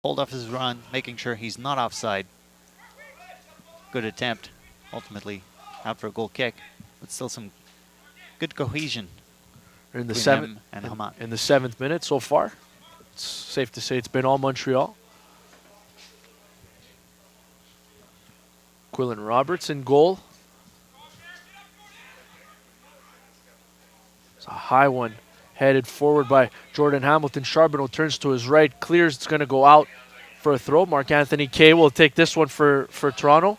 hold off his run, making sure he's not offside. Good attempt, ultimately out for a goal kick, but still some good cohesion In the between seventh him and Haman. in the 7th minute so far. It's safe to say it's been all Montreal. Quillen Roberts in goal. It's a high one headed forward by Jordan Hamilton. Charbonneau turns to his right, clears. It's going to go out for a throw. Marc-Anthony Kay will take this one for Toronto.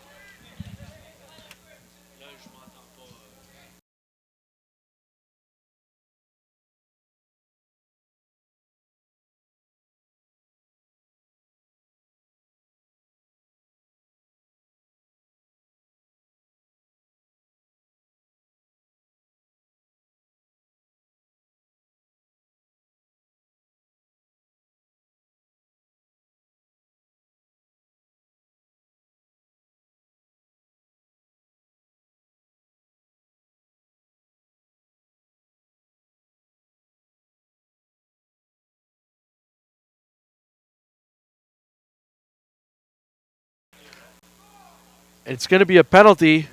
It's going to be a penalty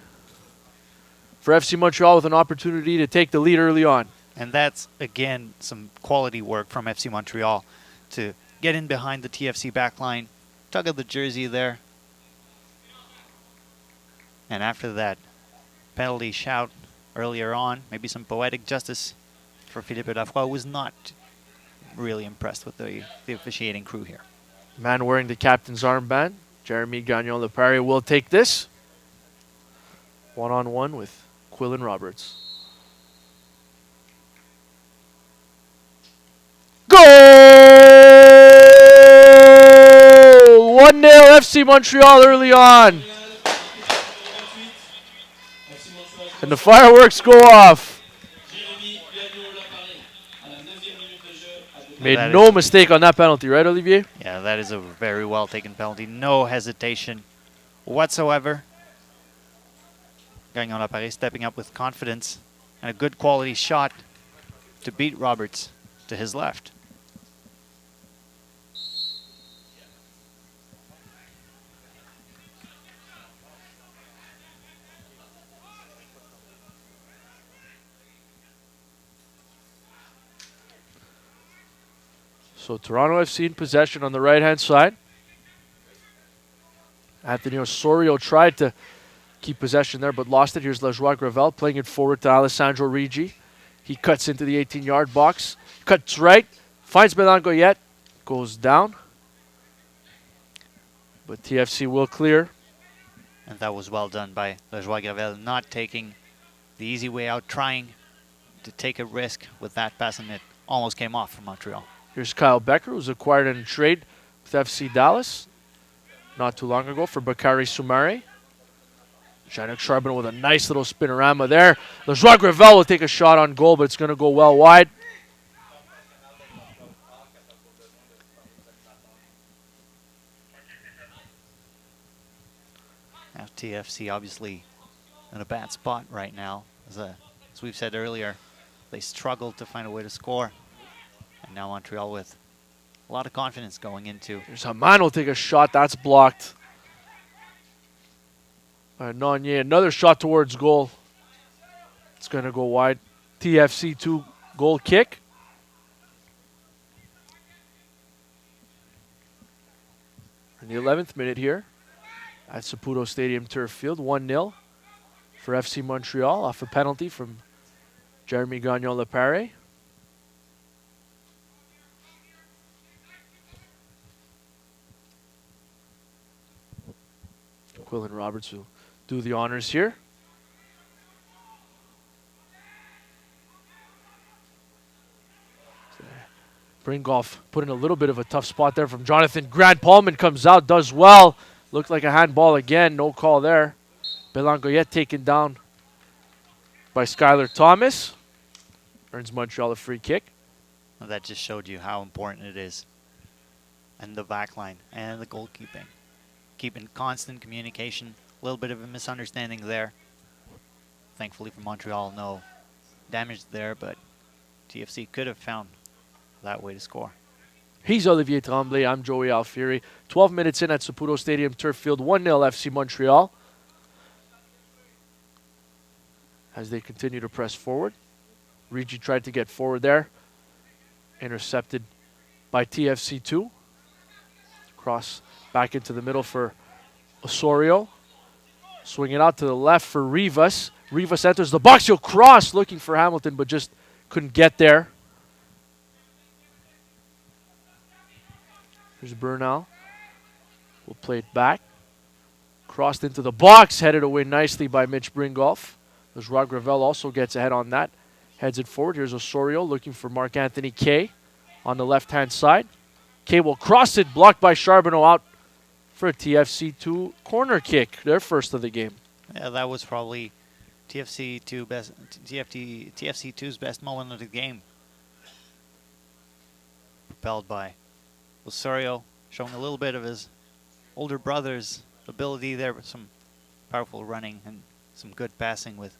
for FC Montreal with an opportunity to take the lead early on. And that's, again, some quality work from FC Montreal to get in behind the TFC backline, tug of the jersey there. And after that penalty shout earlier on, maybe some poetic justice for Philippe Lafroy, who was not really impressed with the officiating crew here. Man wearing the captain's armband, Jeremy Gagnon-Lepare, will take this. One-on-one with Quillen Roberts. Goal! 1-0 FC Montreal early on. And the fireworks go off. Made no mistake on that penalty, right, Olivier? Yeah, that is a very well taken penalty. No hesitation whatsoever. Gagnon-Lepare stepping up with confidence and a good quality shot to beat Roberts to his left. So Toronto FC in possession on the right-hand side. Anthony Osorio tried to keep possession there, but lost it. Here's Lajoie Gravel playing it forward to Alessandro Rigi. He cuts into the 18-yard box. Cuts right. Finds Belangoyet. Goes down. But TFC will clear. And that was well done by Lajoie Gravel, not taking the easy way out, trying to take a risk with that pass, and it almost came off from Montreal. Here's Kyle Becker, who's acquired in a trade with FC Dallas not too long ago for Bakary Soumare. Jean-Luc Charbonneau with a nice little spinorama there. Lajoie Gravel will take a shot on goal, but it's going to go well wide. Now TFC obviously in a bad spot right now. As we've said earlier, they struggled to find a way to score. And now Montreal with a lot of confidence going into. Here's Haman will take a shot. That's blocked by Nonier. Another shot towards goal. It's going to go wide. TFC 2 goal kick. In the 11th minute here at Saputo Stadium Turf Field, 1-0 for FC Montreal off a penalty from Jeremy Gagnon-Lepare. Quillen Roberts will do the honors here. Bringolf put in a little bit of a tough spot there from Jonathan Grant. Paulman comes out, does well. Looked like a handball again. No call there. Belangoyet taken down by Skylar Thomas. Earns Montreal a free kick. Well, that just showed you how important it is. And the back line and the goalkeeping. Keeping constant communication. A little bit of a misunderstanding there. Thankfully for Montreal, no damage there, but TFC could have found that way to score. He's Olivier Tremblay. I'm Joey Alfieri. 12 minutes in at Saputo Stadium, Turf Field, 1-0 FC Montreal. As they continue to press forward. Rigi tried to get forward there. Intercepted by TFC II. Cross back into the middle for Osorio. Swing it out to the left for Rivas. Rivas enters the box. He'll cross looking for Hamilton, but just couldn't get there. Here's Bernal. We'll play it back. Crossed into the box. Headed away nicely by Mitch Bringolf. As Rod Gravel also gets ahead on that. Heads it forward. Here's Osorio looking for Marc-Anthony Kay on the left-hand side. Kay will cross it. Blocked by Charbonneau out for a TFC2 corner kick. Their first of the game. Yeah, that was probably TFC2's best moment of the game. Propelled by Osorio, showing a little bit of his older brother's ability there, with some powerful running and some good passing with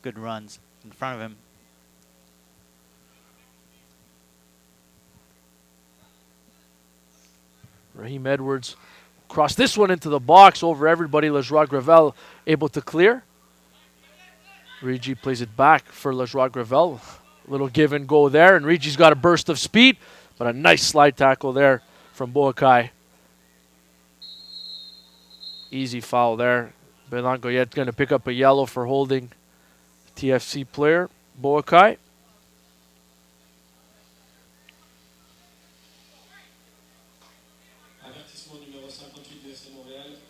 good runs in front of him. Raheem Edwards crossed this one into the box over everybody. Lejoie Gravel able to clear. Rigi plays it back for Lejoie Gravel. A little give and go there, and Rigi's got a burst of speed, but a nice slide tackle there from Boakai. Easy foul there. Belan Goyette going to pick up a yellow for holding the TFC player, Boakai.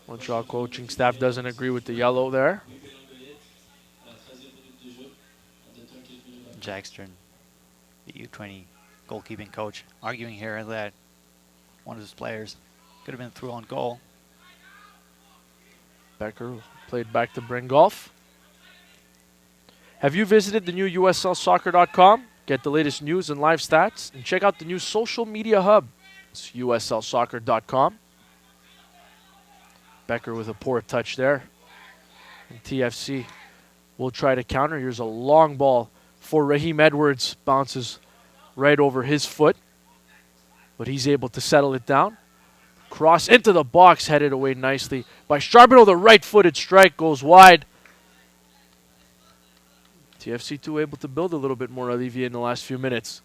Montreal coaching staff doesn't agree with the yellow there. Jackstrom, the U20 goalkeeping coach, arguing here that one of his players could have been through on goal. Becker played back to Bringolf. Have you visited the new USLsoccer.com? Get the latest news and live stats, and check out the new social media hub. It's USLsoccer.com. Becker with a poor touch there. And TFC will try to counter. Here's a long ball for Raheem Edwards. Bounces right over his foot, but he's able to settle it down. Cross into the box, headed away nicely by Charbonneau. The right-footed strike goes wide. TFC2 able to build a little bit more, Olivier, in the last few minutes.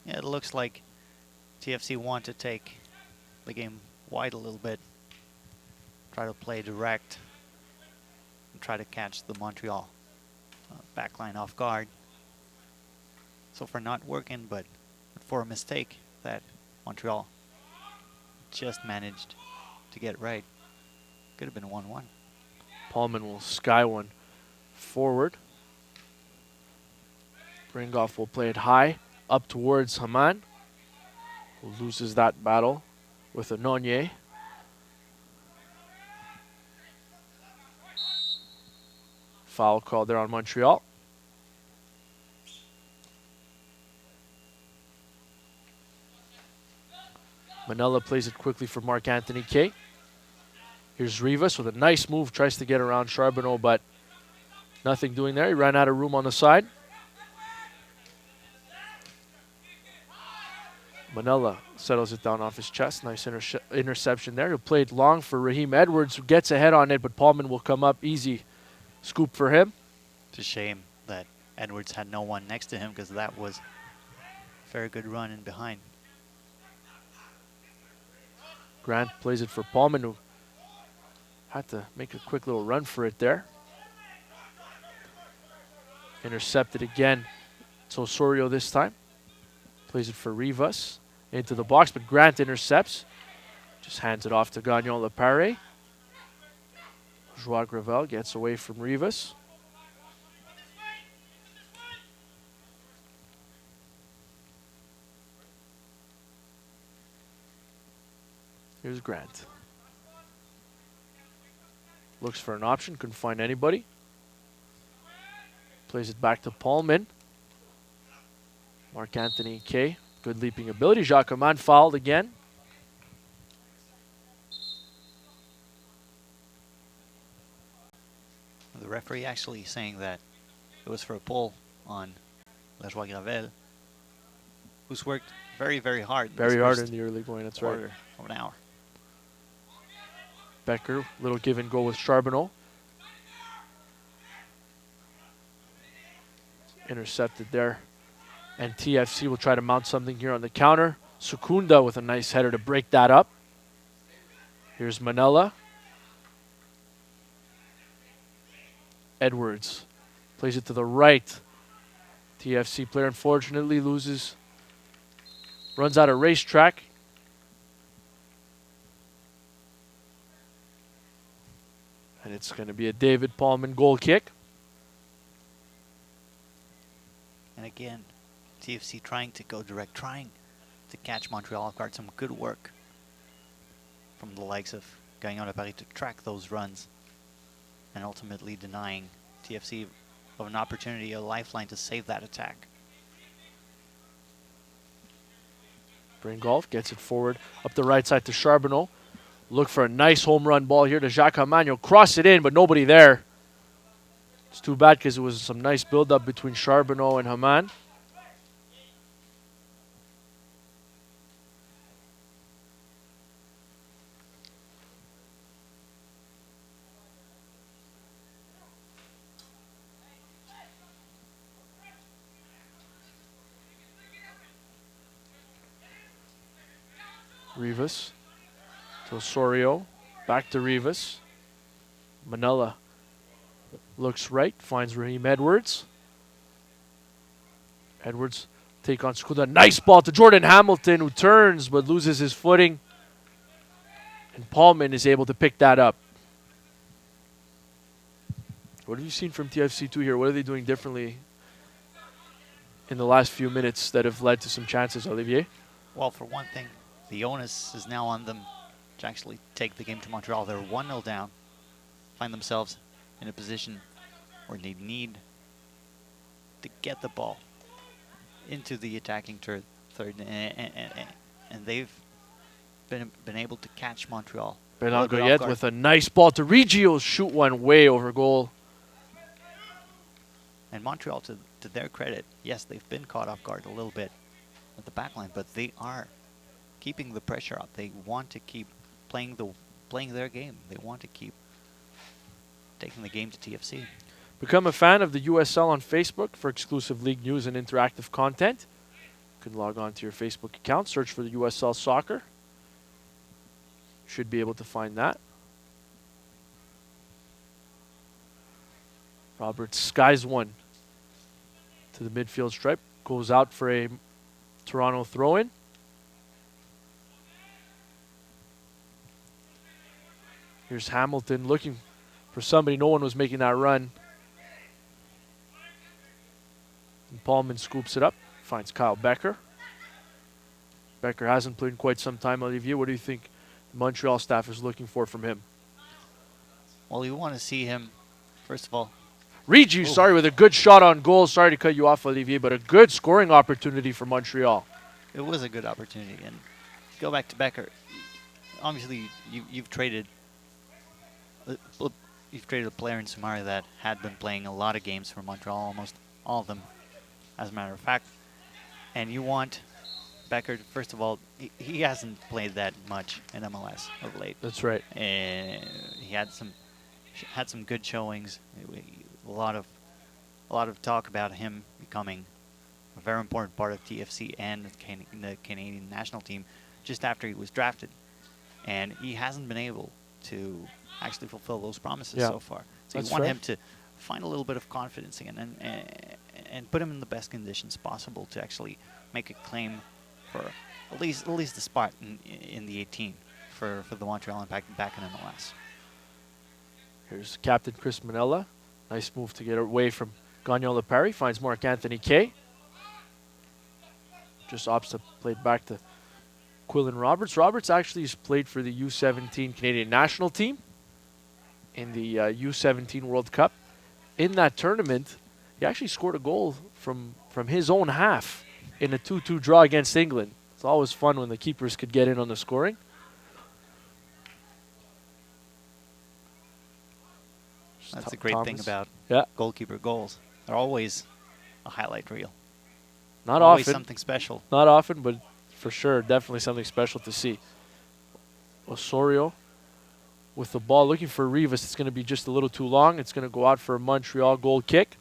Yeah, it looks like TFC want to take the game wide a little bit. Try to play direct and try to catch the Montreal backline off guard. So far not working, but for a mistake that Montreal just managed to get right. Could have been 1-1. Paulman will sky one forward. Bringolf will play it high up towards Haman, who loses that battle with a Nonier. Foul called there on Montreal. Manella plays it quickly for Marc-Anthony Kay. Here's Rivas with a nice move, tries to get around Charbonneau, but nothing doing there. He ran out of room on the side. Manella settles it down off his chest. Nice interception there. He'll play it long for Raheem Edwards, who gets ahead on it, but Paulman will come up. Easy scoop for him. It's a shame that Edwards had no one next to him, because that was a very good run in behind. Grant plays it for Paulman, who had to make a quick little run for it there. Intercepted again. It's Osorio this time. Plays it for Rivas into the box, but Grant intercepts. Just hands it off to Gagnon Lepare. Joie Gravel gets away from Rivas. Here's Grant. Looks for an option, couldn't find anybody. Plays it back to Paulman. Marc-Anthony Kay, good leaping ability. Jacques Aman fouled again. The referee actually saying that it was for a pull on Lejoie Gravel. who's worked very, very hard. Very hard in the early going, that's right. Quarter of an hour. Becker, little give and go with Charbonneau. Intercepted there. And TFC will try to mount something here on the counter. Sukunda with a nice header to break that up. Here's Manella. Edwards plays it to the right. TFC player unfortunately loses. Runs out of racetrack. And it's going to be a David Paulman goal kick. And again, TFC trying to go direct, trying to catch Montreal off guard. Some good work from the likes of Gagnon Paris to track those runs and ultimately denying TFC of an opportunity, a lifeline to save that attack. Golf gets it forward up the right side to Charbonneau. Look for a nice home run ball here to Jacques Hamagno. Cross it in, but nobody there. It's too bad because it was some nice build-up between Charbonneau and Haman. Rivas to Osorio. Back to Rivas. Manella looks right, finds Raheem Edwards. Edwards take on Scuda. Nice ball to Jordan Hamilton, who turns but loses his footing. And Paulman is able to pick that up. What have you seen from TFC2 here? What are they doing differently in the last few minutes that have led to some chances, Olivier? Well, for one thing, the onus is now on them to actually take the game to Montreal. They're 1-0 down, find themselves in a position where they need to get the ball into the attacking third, and they've been able to catch Montreal. Belangoyet with a nice ball to Reggio, shoot one way over goal. And Montreal, to their credit, yes, they've been caught off guard a little bit at the back line, but they are keeping the pressure up. They want to keep playing their game. They want to keep taking the game to TFC. Become a fan of the USL on Facebook for exclusive league news and interactive content. You can log on to your Facebook account, search for the USL Soccer. Should be able to find that. Roberts skies one to the midfield stripe. Goes out for a Toronto throw-in. Here's Hamilton looking for somebody. No one was making that run. And Paulman scoops it up. Finds Kyle Becker. Becker hasn't played in quite some time. Olivier, what do you think the Montreal staff is looking for from him? Well, you want to see him, first of all. Reggio, sorry, with a good shot on goal. Sorry to cut you off, Olivier, but a good scoring opportunity for Montreal. It was a good opportunity. And go back to Becker. Obviously, you've traded a player in Sumari that had been playing a lot of games for Montreal, almost all of them, as a matter of fact. And you want Becker, first of all, he hasn't played that much in MLS of late. That's right. And he had some good showings. A lot of talk about him becoming a very important part of TFC and the Canadian national team just after he was drafted. And he hasn't been able to actually fulfill those promises so far. So you want him to find a little bit of confidence again and put him in the best conditions possible to actually make a claim for at least the spot in the 18 for the Montreal Impact back in MLS. Here's Captain Chris Manella. Nice move to get away from Gagnon Lepari. Finds Mark Anthony Kay. Just opts to play it back to Quillen Roberts. Roberts actually has played for the U17 Canadian national team in the U17 World Cup. In that tournament, he actually scored a goal from his own half in a 2-2 draw against England. It's always fun when the keepers could get in on the scoring. That's the great thing about goalkeeper goals. They're always a highlight reel. Not Always often. something special. Not often, but for sure, definitely something special to see. Osorio with the ball, looking for Rivas. It's going to be just a little too long. It's going to go out for a Montreal goal kick.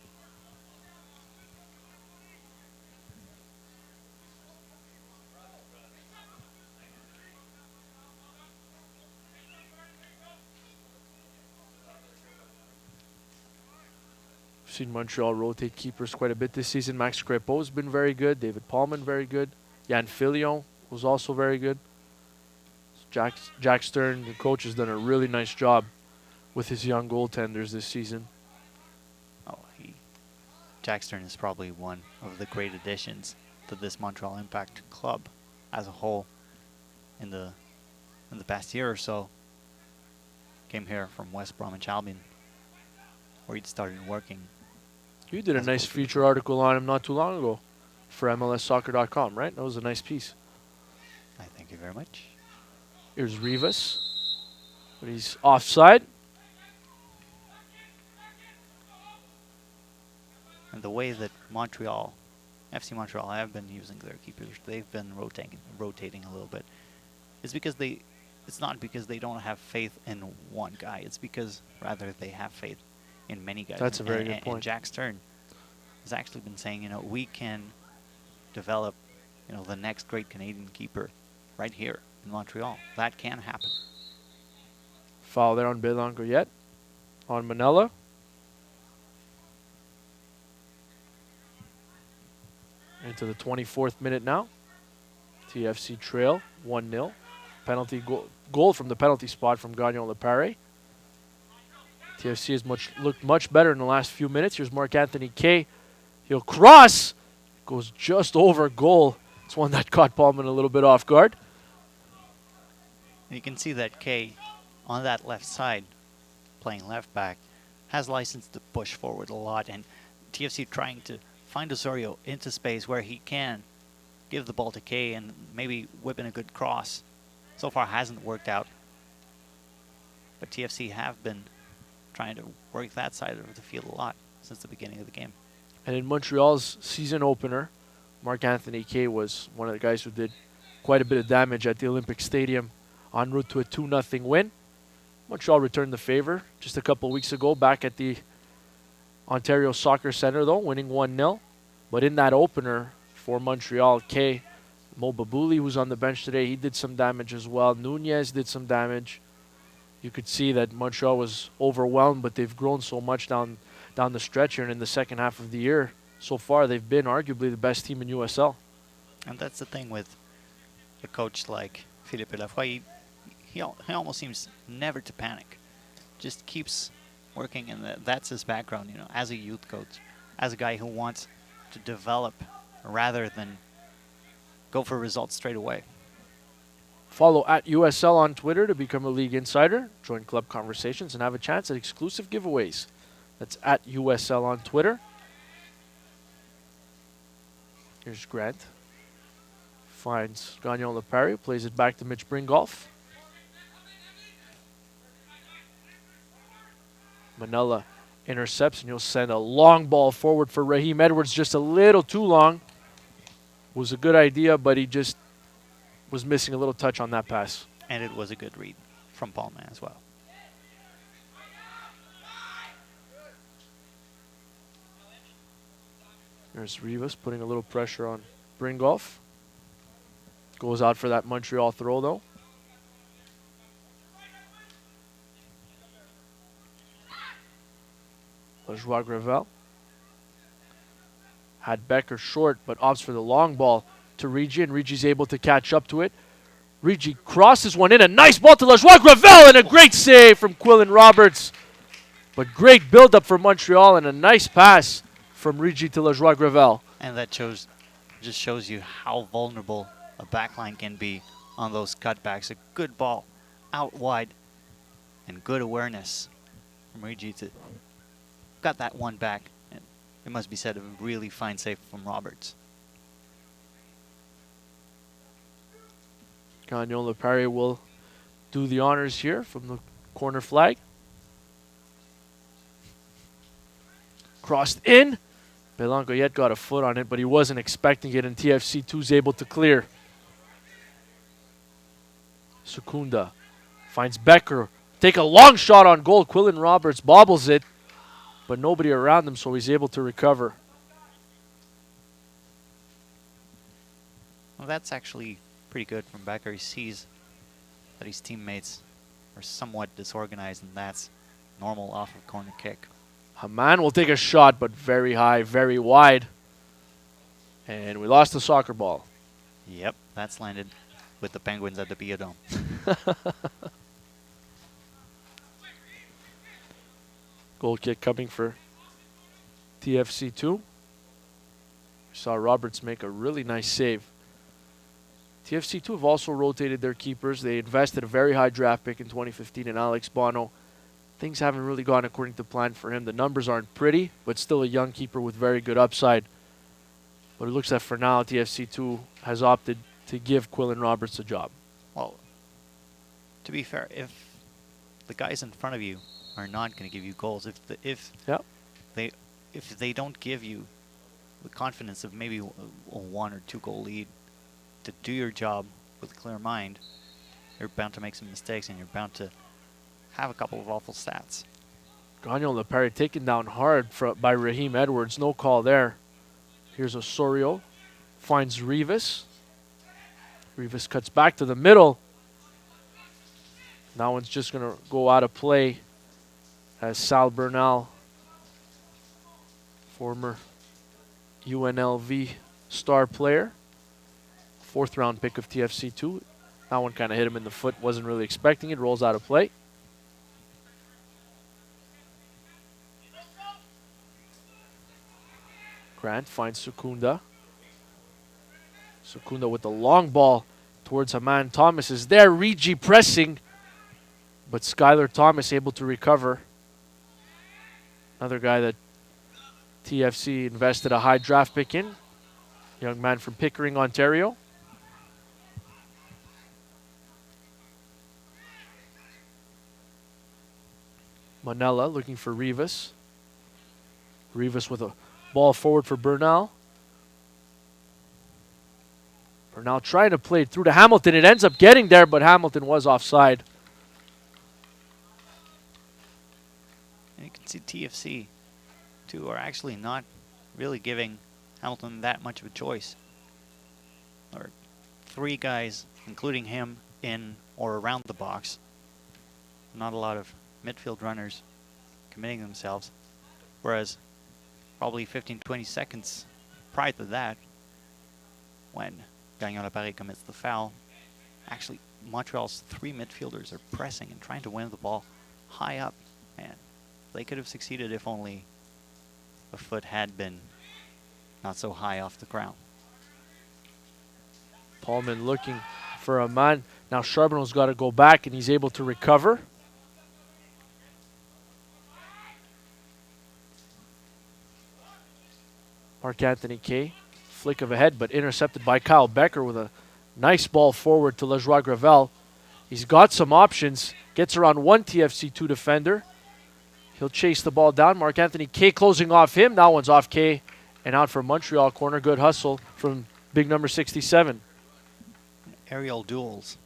We've seen Montreal rotate keepers quite a bit this season. Max Crepeau has been very good. David Paulman, very good. Jan Filion was also very good. Jack Stern, the coach, has done a really nice job with his young goaltenders this season. Oh, Jack Stern is probably one of the great additions to this Montreal Impact club as a whole in the past year or so. Came here from West Bromwich Albion, where he'd started working. You did a nice feature article on him not too long ago for MLSsoccer.com, right? That was a nice piece. I thank you very much. Here's Rivas, but he's offside. And the way that FC Montreal have been using their keepers, they've been rotating a little bit. It's not because they don't have faith in one guy. It's because rather they have faith in many guys. That's a very good point. And Jack Stern has actually been saying, we can develop, the next great Canadian keeper right here in Montreal. That can happen. Foul there on Belangoyet, on Manella. Into the 24th minute now. TFC trail 1-0. Penalty goal from the penalty spot from Gagnon Lepare. TFC has looked much better in the last few minutes. Here's Marc-Anthony Kay. He'll cross. Goes just over goal. It's one that caught Paulman a little bit off guard. You can see that Kay on that left side, playing left back, has license to push forward a lot, and TFC trying to find Osorio into space where he can give the ball to Kay and maybe whip in a good cross. So far hasn't worked out, but TFC have been trying to work that side of the field a lot since the beginning of the game. And in Montreal's season opener, Marc-Anthony Kay was one of the guys who did quite a bit of damage at the Olympic Stadium en route to a 2-0 win. Montreal returned the favor just a couple weeks ago back at the Ontario Soccer Centre, though, winning 1-0. But in that opener for Montreal, Kay, Mo Babouli, who's on the bench today, he did some damage as well. Nunez did some damage. You could see that Montreal was overwhelmed, but they've grown so much down the stretch here, and in the second half of the year, so far they've been arguably the best team in USL. And that's the thing with a coach like Philippe Lafroy. He almost seems never to panic. Just keeps working, and that's his background, as a youth coach, as a guy who wants to develop rather than go for results straight away. Follow at USL on Twitter to become a league insider, join club conversations, and have a chance at exclusive giveaways. That's at USL on Twitter. Here's Grant. Finds Gagnon Lepare, plays it back to Mitch Bringolf. Manella intercepts, and you'll send a long ball forward for Raheem Edwards, just a little too long. Was a good idea, but he just was missing a little touch on that pass. And it was a good read from Paulman as well. There's Rivas putting a little pressure on Bringolf. Goes out for that Montreal throw, though. Lajoie Gravel. Had Becker short, but opts for the long ball to Rigi, and Rigi's able to catch up to it. Rigi crosses one in. A nice ball to Lajoie Gravel, and a great save from Quillen Roberts. But great build-up for Montreal, and a nice pass from Rigi to Lajoie Gravel. And that just shows you how vulnerable a backline can be on those cutbacks. A good ball out wide and good awareness from Rigi to got that one back. And it must be said, a really fine save from Roberts. Gagnon Lepare will do the honors here from the corner flag. Crossed in. Belangoyet got a foot on it, but he wasn't expecting it, and TFC 2's able to clear. Secunda finds Becker. Take a long shot on goal. Quillen Roberts bobbles it, but nobody around him, so he's able to recover. Well, that's actually pretty good from Becker. He sees that his teammates are somewhat disorganized, and that's normal off of corner kick. Haman will take a shot, but very high, very wide. And we lost the soccer ball. Yep, that's landed with the Penguins at the Biodome. Goal kick coming for TFC 2. We saw Roberts make a really nice save. TFC 2 have also rotated their keepers. They invested a very high draft pick in 2015 in Alex Bono. Things haven't really gone according to plan for him. The numbers aren't pretty, but still a young keeper with very good upside. But it looks like for now, TFC 2 has opted to give Quillen Roberts a job. Well, to be fair, if the guys in front of you are not going to give you goals, if they don't give you the confidence of maybe a 1 or 2 goal lead to do your job with a clear mind, you're bound to make some mistakes and you're bound to have a couple of awful stats. Gagnon Lepere taken down hard by Raheem Edwards. No call there. Here's Osorio. Finds Rivas. Rivas cuts back to the middle. That one's just going to go out of play as Sal Bernal, former UNLV star player, 4th round pick of TFC 2. That one kind of hit him in the foot. Wasn't really expecting it. Rolls out of play. Grant finds Secunda. Secunda with the long ball towards Haman. Thomas is there. Rigi pressing. But Skylar Thomas able to recover. Another guy that TFC invested a high draft pick in. Young man from Pickering, Ontario. Manella looking for Rivas. Rivas with a ball forward for Bernal. Bernal trying to play it through to Hamilton. It ends up getting there, but Hamilton was offside. And you can see TFC 2 are actually not really giving Hamilton that much of a choice. There are 3 guys, including him, in or around the box. Not a lot of midfield runners committing themselves. Whereas probably 15-20 seconds prior to that, when Gagnon Lepere commits the foul, actually Montreal's 3 midfielders are pressing and trying to win the ball high up. And they could have succeeded if only the foot had been not so high off the ground. Paulman looking for a man. Now Charbonneau's got to go back, and he's able to recover. Marc-Anthony Kay, flick of a head, but intercepted by Kyle Becker with a nice ball forward to Lejoie Gravel. He's got some options. Gets around 1 TFC 2 defender. He'll chase the ball down. Marc-Anthony Kay closing off him. That one's off Kay and out for Montreal corner. Good hustle from big number 67. Aerial duels,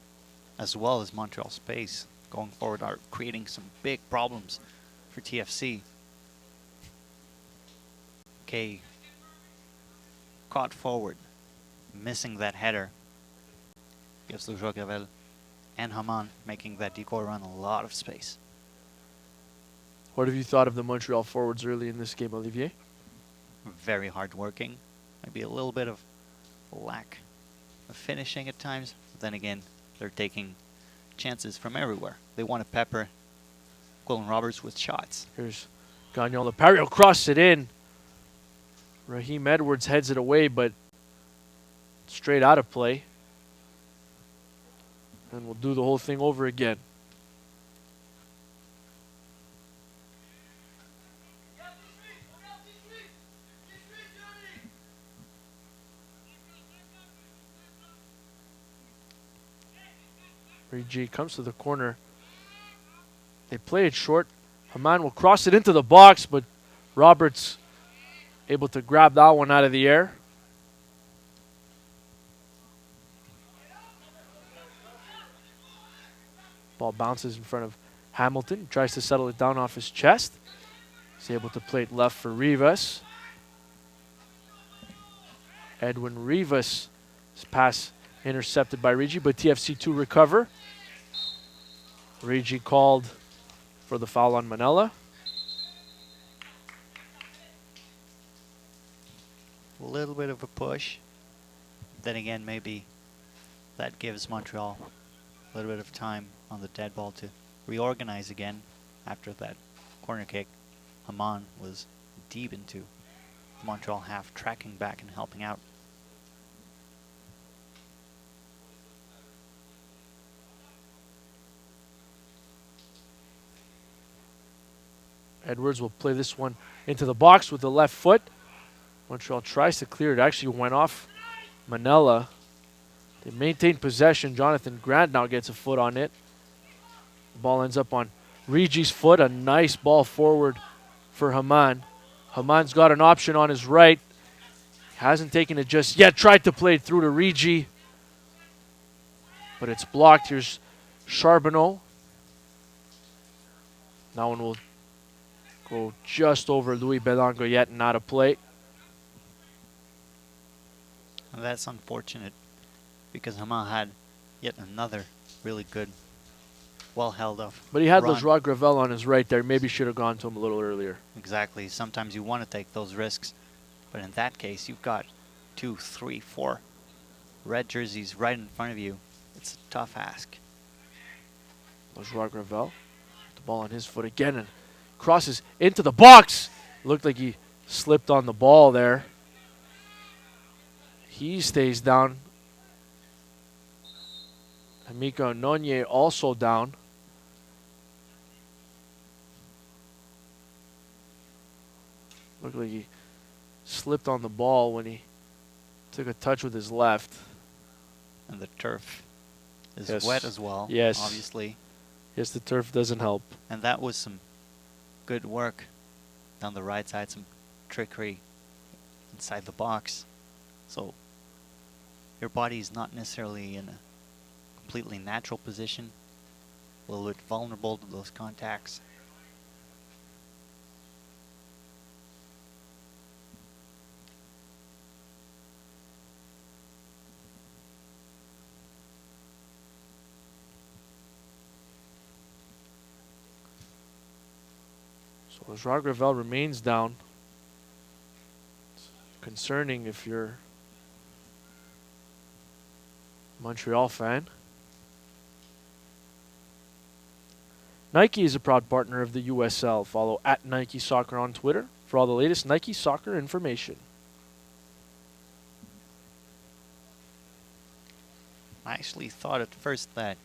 as well as Montreal space going forward, are creating some big problems for TFC. Kay caught forward, missing that header. Gives Lejoie Gravel and Haman making that decoy run a lot of space. What have you thought of the Montreal forwards early in this game, Olivier? Very hard working. Maybe a little bit of lack of finishing at times. But then again, they're taking chances from everywhere. They want to pepper Quillen Roberts with shots. Here's Gagnon Lepere. Cross it in. Raheem Edwards heads it away, but straight out of play. And we'll do the whole thing over again. Rigi comes to the corner. They play it short. Haman will cross it into the box, but Roberts able to grab that one out of the air. Ball bounces in front of Hamilton. Tries to settle it down off his chest. He's able to play it left for Rivas. Edwin Rivas' pass intercepted by Rigi, but TFC II recover. Rigi called for the foul on Manella. A little bit of a push. Then again, maybe that gives Montreal a little bit of time on the dead ball to reorganize again after that corner kick. Haman was deep into the Montreal half, tracking back and helping out. Edwards will play this one into the box with the left foot. Montreal tries to clear it. Actually went off Manella. They maintain possession. Jonathan Grant now gets a foot on it. The ball ends up on Rigi's foot. A nice ball forward for Haman. Haman's got an option on his right. Hasn't taken it just yet. Tried to play it through to Rigi, but it's blocked. Here's Charbonneau. That one will go just over Louis Belangoyet and out of play. And that's unfortunate because Haman had yet another really good, well held up. But he had run. Lajoie Gravel on his right there. Maybe should have gone to him a little earlier. Exactly. Sometimes you want to take those risks, but in that case, you've got 2, 3, 4 red jerseys right in front of you. It's a tough ask. Lajoie Gravel, the ball on his foot again and crosses into the box. Looked like he slipped on the ball there. He stays down. Amika Nonye also down. Looked like he slipped on the ball when he took a touch with his left. And the turf is Yes. wet as well, Yes. obviously. Yes, the turf doesn't help. And that was some good work down the right side, some trickery inside the box. So your body is not necessarily in a completely natural position, a little bit vulnerable to those contacts. So as Gravel remains down, it's concerning if you're a Montreal fan. Nike is a proud partner of the USL. Follow at Nike Soccer on Twitter for all the latest Nike Soccer information. I actually thought at first that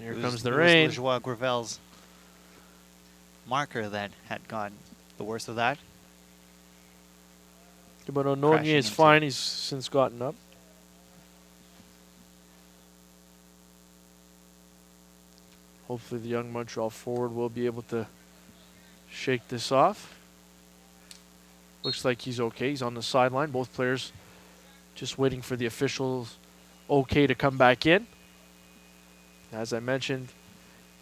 Here it comes was, the it rain. was Lajoie Gravel's marker that had gotten the worst of that. But Ononye is into- fine. He's since gotten up. Hopefully the young Montreal forward will be able to shake this off. Looks like he's okay. He's on the sideline. Both players just waiting for the officials okay to come back in. As I mentioned,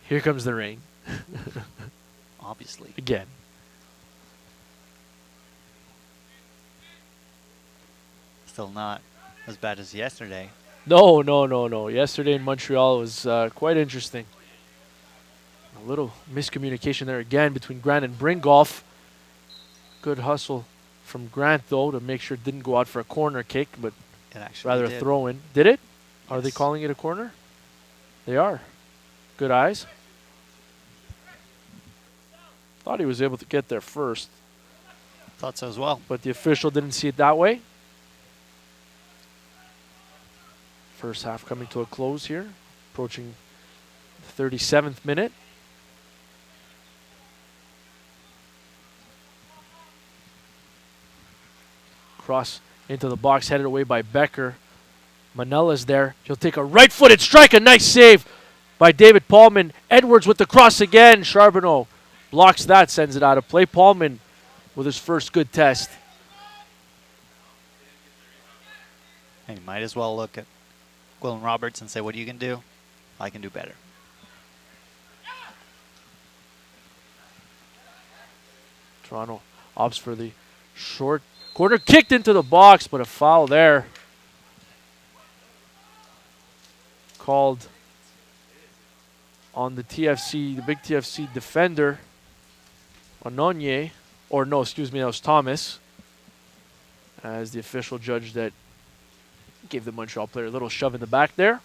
here comes the rain. Obviously. Again. Still not as bad as yesterday. No. Yesterday in Montreal was quite interesting. A little miscommunication there again between Grant and Bringolf. Good hustle from Grant, though, to make sure it didn't go out for a corner kick, but It actually rather a did. throw-in. Did it? Are they Yes. calling it a corner? They are. Good eyes. Thought he was able to get there first, Thought so as well. but the official didn't see it that way. First half coming to a close here, approaching the 37th minute. Cross into the box, headed away by Becker. Manella's there. He'll take a right-footed strike. A nice save by David Paulman. Edwards with the cross again. Charbonneau blocks that, sends it out of play. Paulman with his first good test. And you might as well look at Gwilyn Roberts and say, what you can do, I can do better. Toronto opts for the short corner, kicked into the box, but a foul there. Called on the TFC, the big TFC defender, Ononye, or no, excuse me, that was Thomas, as the official judge that gave the Montreal player a little shove in the back there.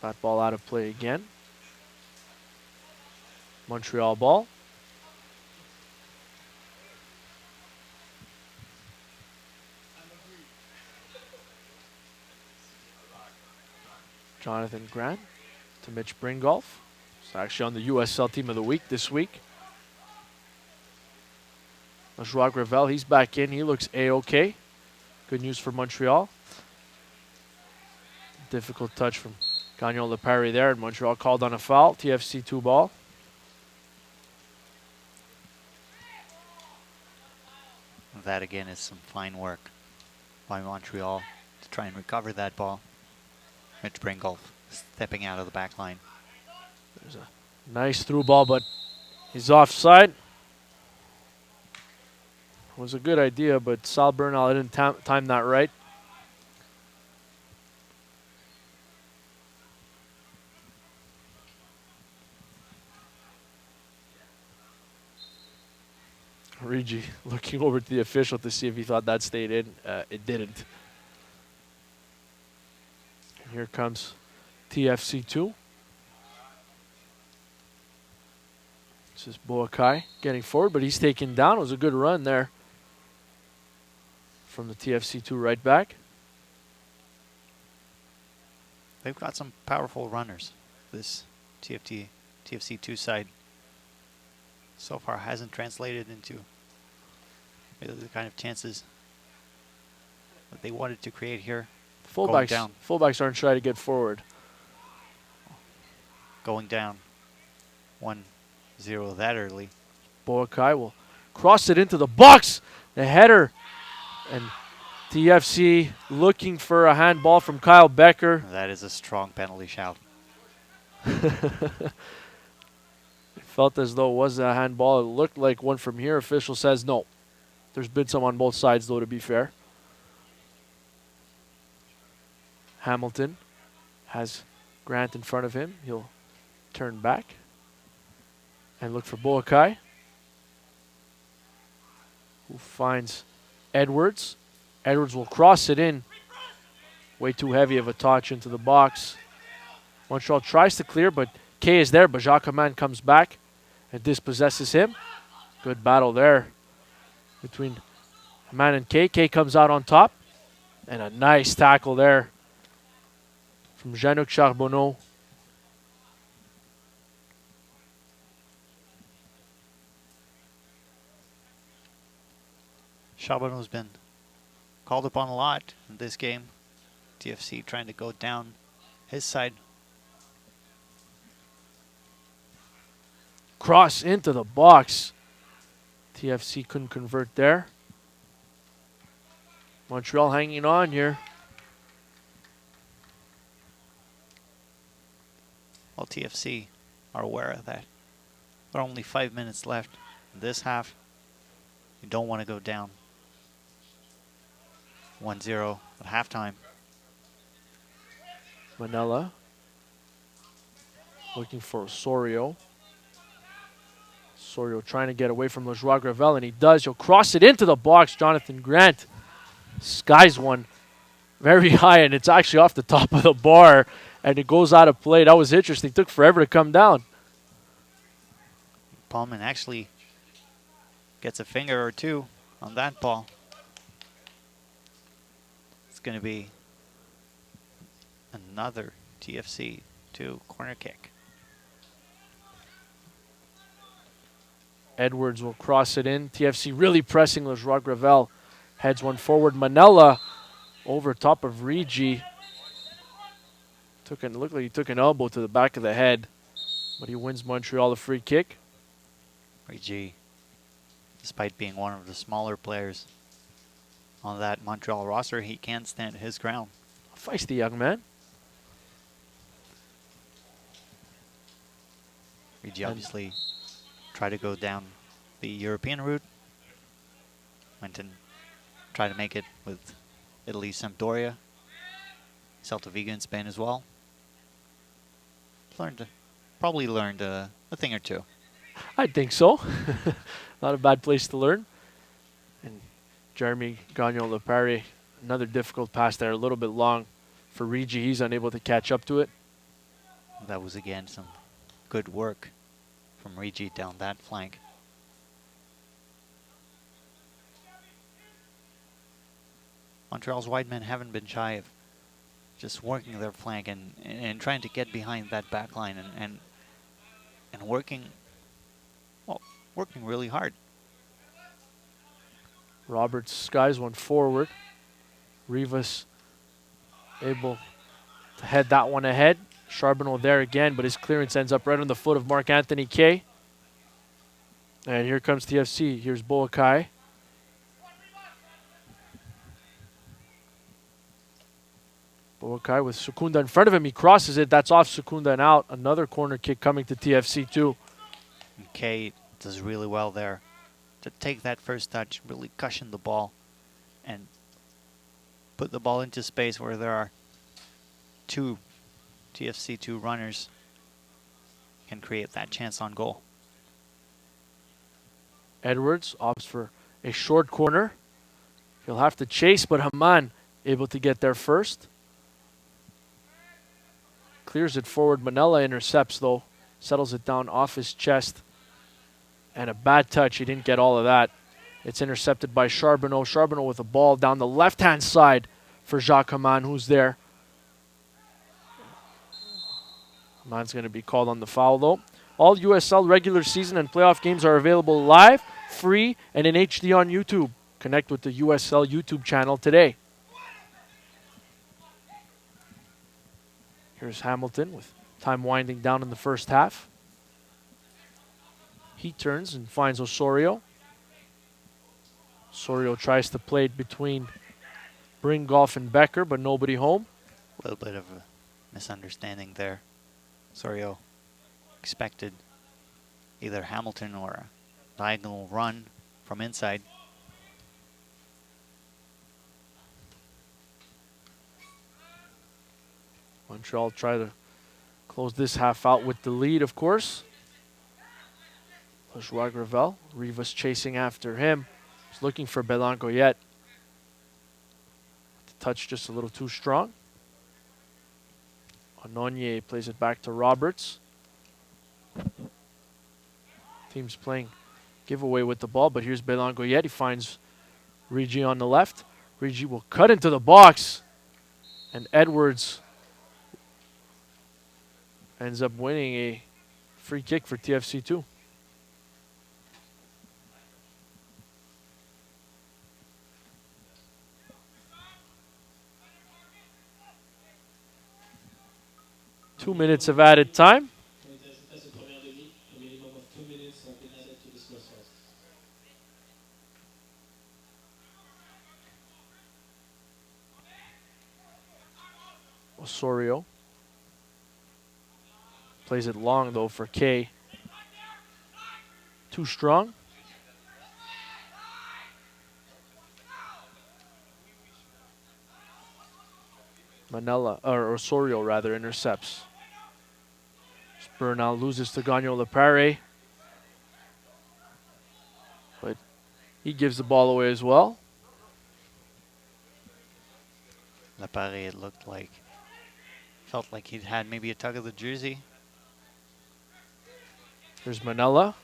That ball out of play again. Montreal ball. Jonathan Grant to Mitch Bringolf. He's actually on the USL Team of the Week this week. Joao Gravel, he's back in. He looks A-OK. Good news for Montreal. Difficult touch from Gagnon Lepari there, and Montreal called on a foul. TFC 2 ball. That again is some fine work by Montreal to try and recover that ball. Mitch Bringolf stepping out of the back line. There's a nice through ball, but he's offside. Was a good idea, but Sal Bernal didn't time that right. Rigi looking over to the official to see if he thought that stayed in. It didn't. And here comes TFC 2. This is Boakai getting forward, but he's taken down. It was a good run there from the TFC 2 right back. They've got some powerful runners. This TFC 2 side so far hasn't translated into the kind of chances that they wanted to create here. Fullbacks aren't shy to get forward. Going down 1-0 that early. Boakai will cross it into the box. The header. And TFC looking for a handball from Kyle Becker. That is a strong penalty shout. It felt as though it was a handball. It looked like one from here. Official says no. There's been some on both sides, though, to be fair. Hamilton has Grant in front of him. He'll turn back and look for Boakai, who finds Edwards. Edwards will cross it in. Way too heavy of a touch into the box. Montreal tries to clear, but Kay is there. Bajacaman comes back and dispossesses him. Good battle there between Haman and Kay. Kay comes out on top. And a nice tackle there from Jean-Luc Charbonneau. Charbonneau's been called upon a lot in this game. TFC trying to go down his side. Cross into the box. TFC couldn't convert there. Montreal hanging on here. Well, TFC are aware of that. There are only 5 minutes left in this half. You don't want to go down 1-0 at halftime. Manella looking for Osorio. Osorio trying to get away from Joao Gravel, and he does. He'll cross it into the box. Jonathan Grant skies one very high, and it's actually off the top of the bar, and it goes out of play. That was interesting. Took forever to come down. Paulman actually gets a finger or two on that ball. It's going to be another TFC 2 corner kick. Edwards will cross it in. TFC really pressing Joao Gravel. Heads one forward. Manella over top of Rigi. Looked like he took an elbow to the back of the head, but he wins Montreal a free kick. Rigi, despite being one of the smaller players on that Montreal roster, he can't stand his ground. Feisty young man. Rigi obviously tried to go down the European route. Went and tried to make it with Italy's Sampdoria, Celta Vigo in Spain as well. Probably learned a thing or two. I think so. Not a bad place to learn. And Jeremy Gagnon-Lepare, another difficult pass there, a little bit long for Rigi. He's unable to catch up to it. That was again some good work from Rigi down that flank. Montreal's wide men haven't been shy of just working their flank and trying to get behind that back line and working, well, working really hard. Roberts skies one forward. Rivas able to head that one ahead. Charbonneau there again, but his clearance ends up right on the foot of Marc-Anthony Kaye. And here comes TFC. Here's Boakai. Boakai with Secunda in front of him. He crosses it. That's off Secunda and out. Another corner kick coming to TFC II. Kaye does really well there to take that first touch, really cushion the ball, and put the ball into space where there are two TFC II runners, can create that chance on goal. Edwards opts for a short corner. He'll have to chase, but Haman able to get there first. Clears it forward. Manella intercepts, though. Settles it down off his chest. And a bad touch. He didn't get all of that. It's intercepted by Charbonneau. Charbonneau with a ball down the left-hand side for Jacques Haman, who's there. Haman's going to be called on the foul, though. All USL regular season and playoff games are available live, free, and in HD on YouTube. Connect with the USL YouTube channel today. Here's Hamilton with time winding down in the first half. He turns and finds Osorio. Osorio tries to play it between Bringolf and Becker, but nobody home. A little bit of a misunderstanding there. Osorio expected either Hamilton or a diagonal run from inside. Montreal try to close this half out with the lead, of course. Joie Gravel. Rivas chasing after him. He's looking for Belangoyet. The touch just a little too strong. Ononye plays it back to Roberts. Team's playing giveaway with the ball, but here's Belangoyet. He finds Rigi on the left. Rigi will cut into the box. And Edwards ends up winning a free kick for TFC II. Two minutes of added time. Osorio plays it long, though, for Kaye. Too strong. Manella, or Osorio rather, intercepts. Spur now loses to Gagnon-Lepare. But he gives the ball away as well. Lepare, it looked like, felt like he'd had maybe a tug of the jersey. Here's Manella.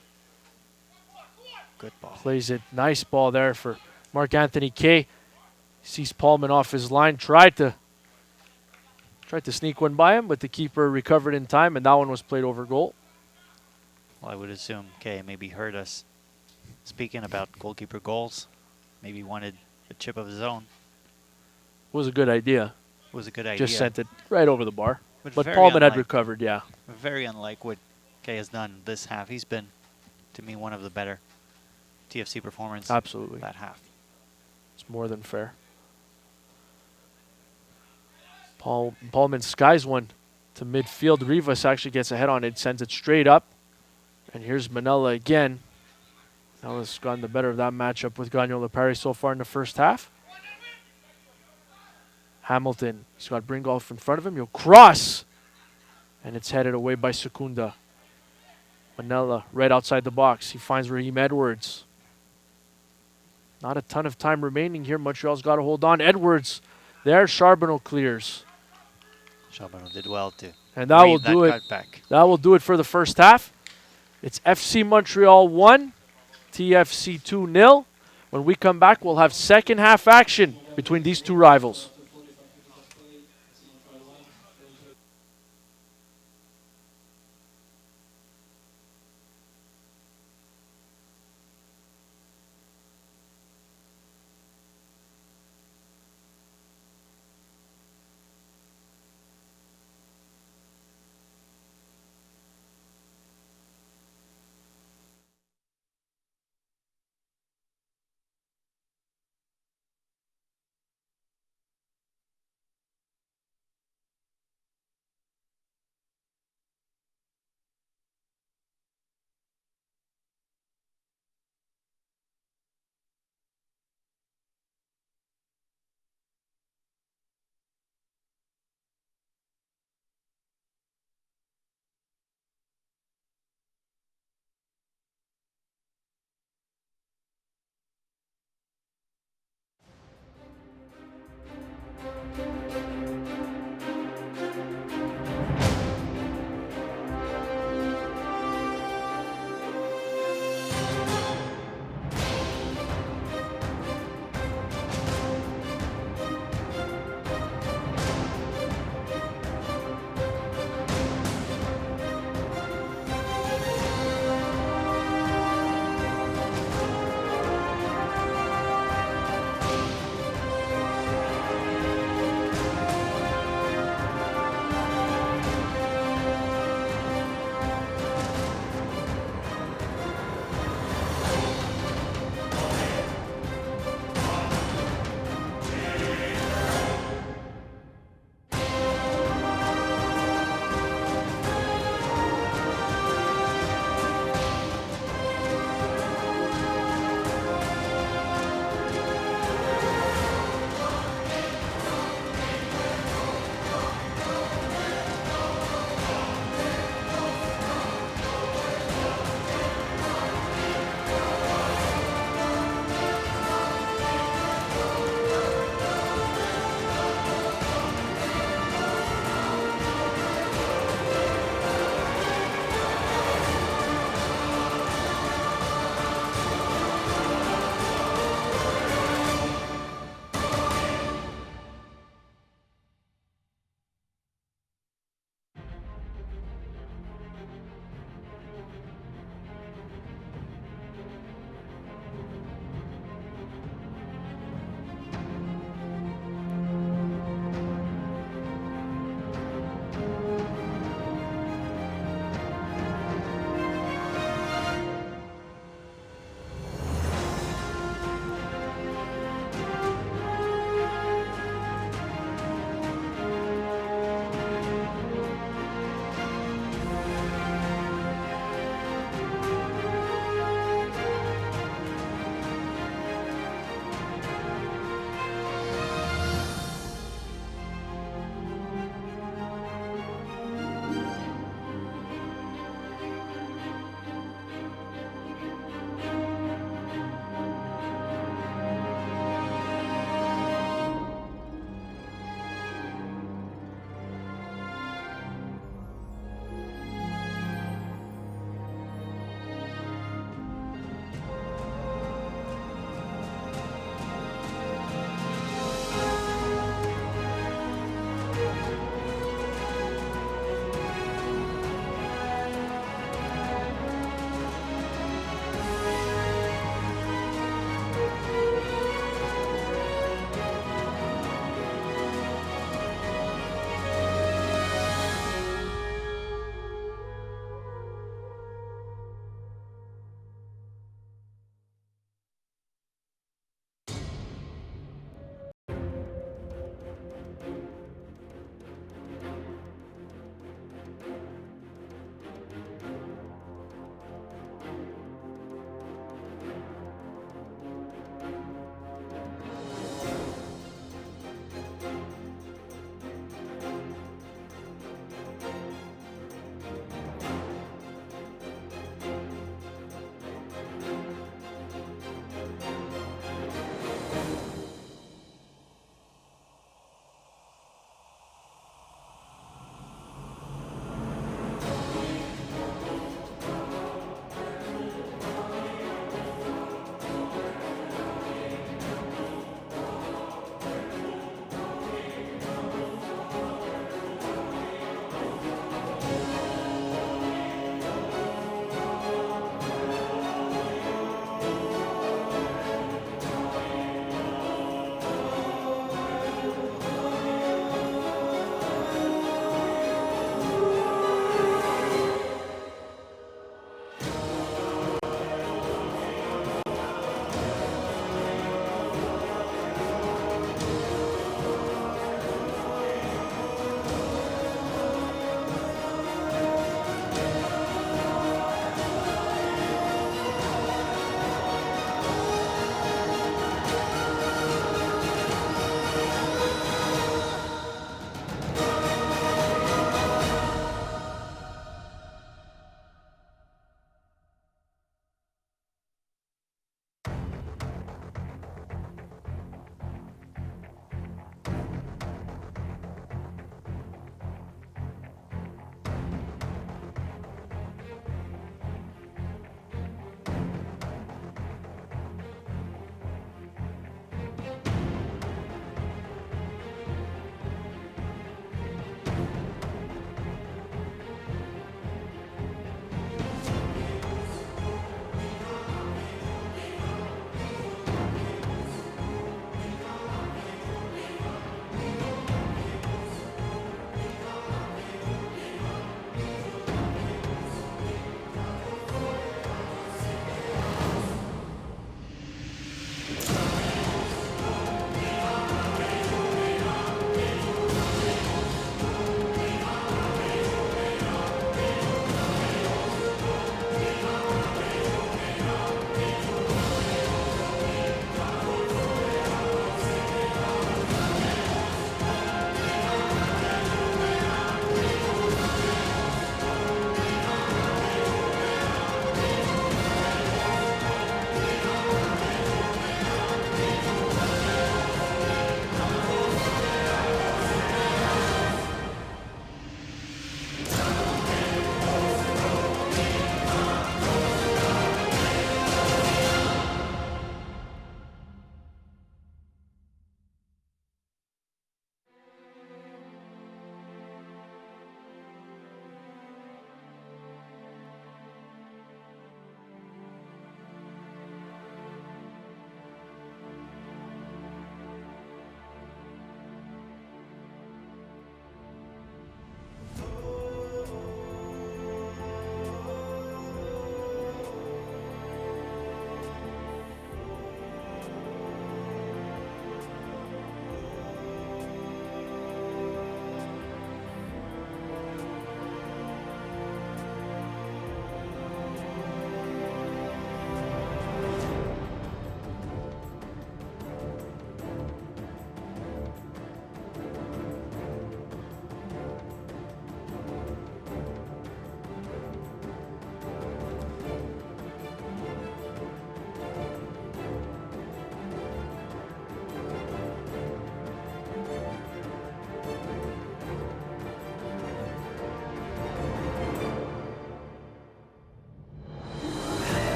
Good ball. Plays it. Nice ball there for Marc-Anthony Kaye. Sees Paulman off his line. Tried to sneak one by him, but the keeper recovered in time, and that one was played over goal. Well, I would assume Kaye maybe heard us speaking about goalkeeper goals. Maybe wanted a chip of his own. Was a good idea. It was a good idea. Just sent it right over the bar. But very Paulman had unlike, recovered, yeah. very unlike what Kay has done this half. He's been, to me, one of the better TFC performance Absolutely. that half. It's more than fair. Paulman skies one to midfield. Rivas actually gets ahead on it, sends it straight up. And here's Manella again. Manella's gotten the better of that matchup with Gagnon Lepari so far in the first half. Hamilton, he's got Bringolf in front of him. He'll cross. And it's headed away by Secunda. Manella right outside the box. He finds Raheem Edwards. Not a ton of time remaining here. Montreal's got to hold on. Edwards there. Charbonneau clears. Charbonneau did well to And that will read that do it. cutback. That will do it for the first half. It's FC Montreal 1, TFC 2 0. When we come back, we'll have second half action between these two rivals.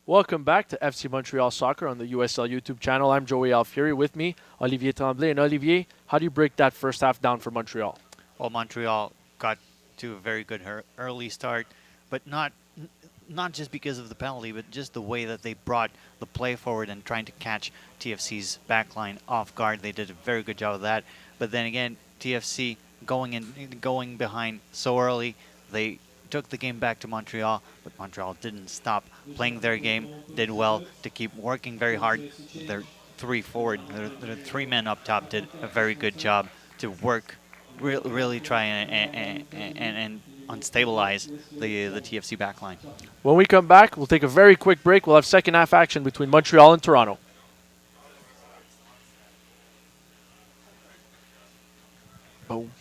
Welcome back to FC Montreal Soccer on the USL YouTube channel. I'm Joey Alfieri. With me, Olivier Tremblay. And Olivier, how do you break that first half down for Montreal? Well, Montreal got to a very good early start, but not just because of the penalty, but just the way that they brought the play forward and trying to catch TFC's backline off guard. They did a very good job of that. But then again, TFC going behind so early, they took the game back to Montreal, but Montreal didn't stop playing their game, did well to keep working very hard. Their three forward, their three men up top did a very good job to work, really try and unstabilize the TFC backline. When we come back, we'll take a very quick break. We'll have second half action between Montreal and Toronto. Boom.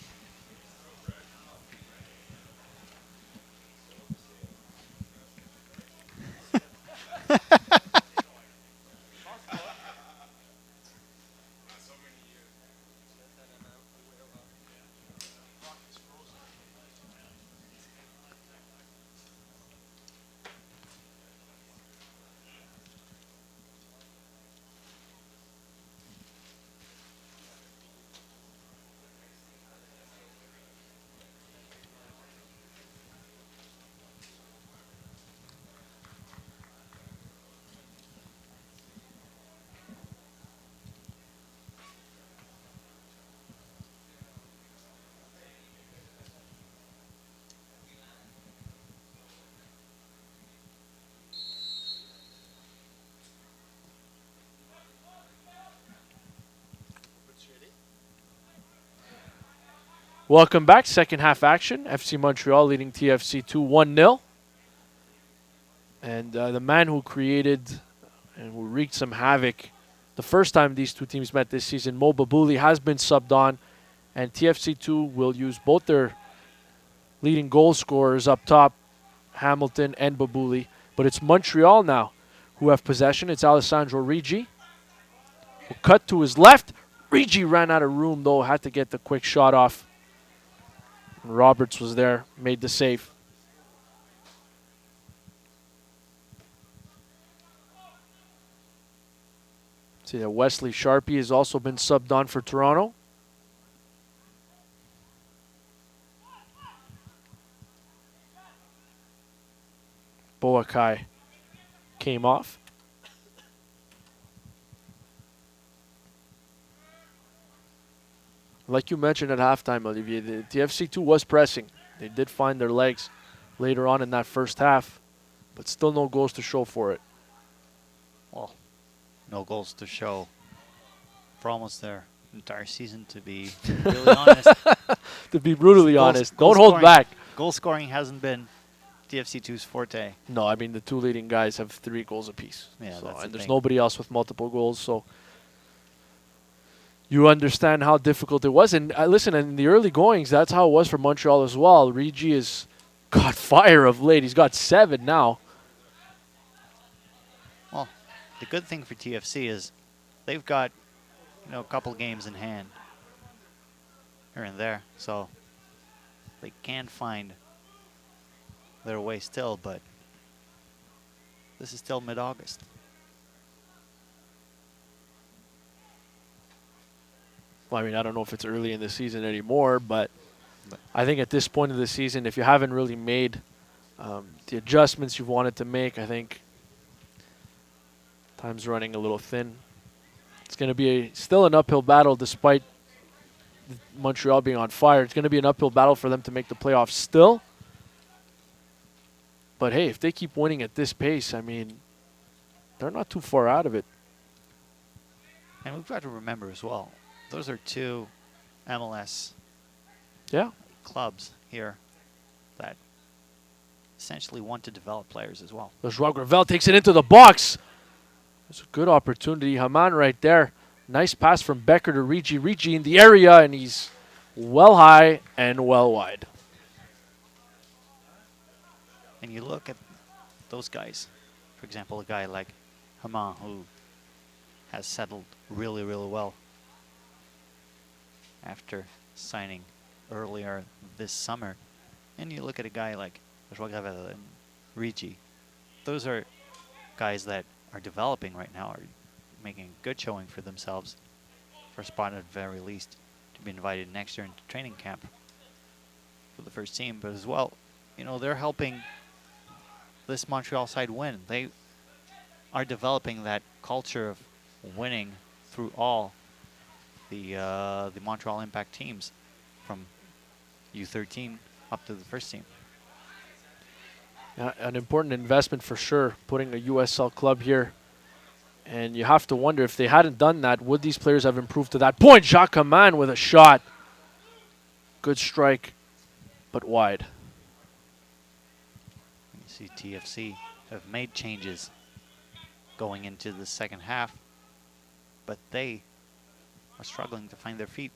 Welcome back. Second half action. FC Montreal leading TFC 2 1-0. And the man who created and who wreaked some havoc the first time these two teams met this season, Mo Babouli, has been subbed on. And TFC 2 will use both their leading goal scorers up top, Hamilton and Babouli. But it's Montreal now who have possession. It's Alessandro Rigi. Will cut to his left. Rigi ran out of room, though, had to get the quick shot off. Roberts was there, made the save. See that Wesley Sharpie has also been subbed on for Toronto. Boakai came off. Like you mentioned at halftime, Olivier, the TFC2 was pressing. They did find their legs later on in that first half, but still no goals to show for it. Well, no goals to show for almost their entire season, to be really honest. To be brutally honest, don't hold back. Goal scoring hasn't been TFC2's forte. No, I mean, the two leading guys have 3 goals apiece. Yeah, so, that's and the there's thing. nobody else with multiple goals, so you understand how difficult it was. And listen, in the early goings, that's how it was for Montreal as well. Rigi has got fire of late. He's got 7 now. Well, the good thing for TFC is they've got a couple games in hand here and there, so they can find their way still, but This is still mid-August. Well, I mean, I don't know if it's early in the season anymore, but But I think at this point of the season, if you haven't really made the adjustments you've wanted to make, I think time's running a little thin. It's going to be still an uphill battle despite Montreal being on fire. It's going to be an uphill battle for them to make the playoffs still. But hey, if they keep winning at this pace, I mean, they're not too far out of it. And we've got to remember as well, those are two MLS clubs here that essentially want to develop players as well. As Joao Gravel takes it into the box. There's a good opportunity. Haman right there. Nice pass from Becker to Ricci. Ricci in the area, and he's well high and well wide. And you look at those guys, for example, a guy like Haman, who has settled really, really well after signing earlier this summer. And you look at a guy like Joao Gravel and Ricci. Those are guys that are developing right now, are making a good showing for themselves, for a spot at the very least to be invited next year into training camp for the first team. But as well, you know, they're helping this Montreal side win. They are developing that culture of winning through all the Montreal Impact teams, from U13 up to the first team. An important investment for sure, putting a USL club here. And you have to wonder, if they hadn't done that, would these players have improved to that point? Jacques Haman with a shot. Good strike, but wide. You see TFC have made changes going into the second half, but they are struggling to find their feet.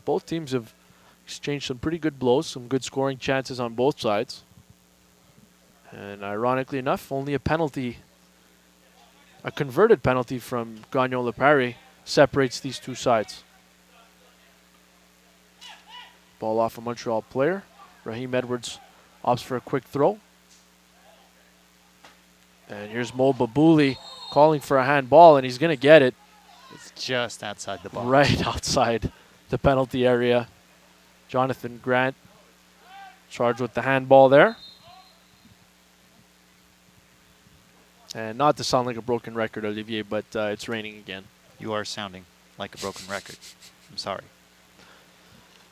Both teams have exchanged some pretty good blows, some good scoring chances on both sides. And ironically enough, only a penalty, a converted penalty from Gagnon Lepari, separates these two sides. Ball off a Montreal player. Raheem Edwards opts for a quick throw. And here's Mo Babouli calling for a handball, and he's going to get it. It's just outside the box. Right outside the penalty area. Jonathan Grant charged with the handball there. And not to sound like a broken record, Olivier, but it's raining again. You are sounding like a broken record. I'm sorry.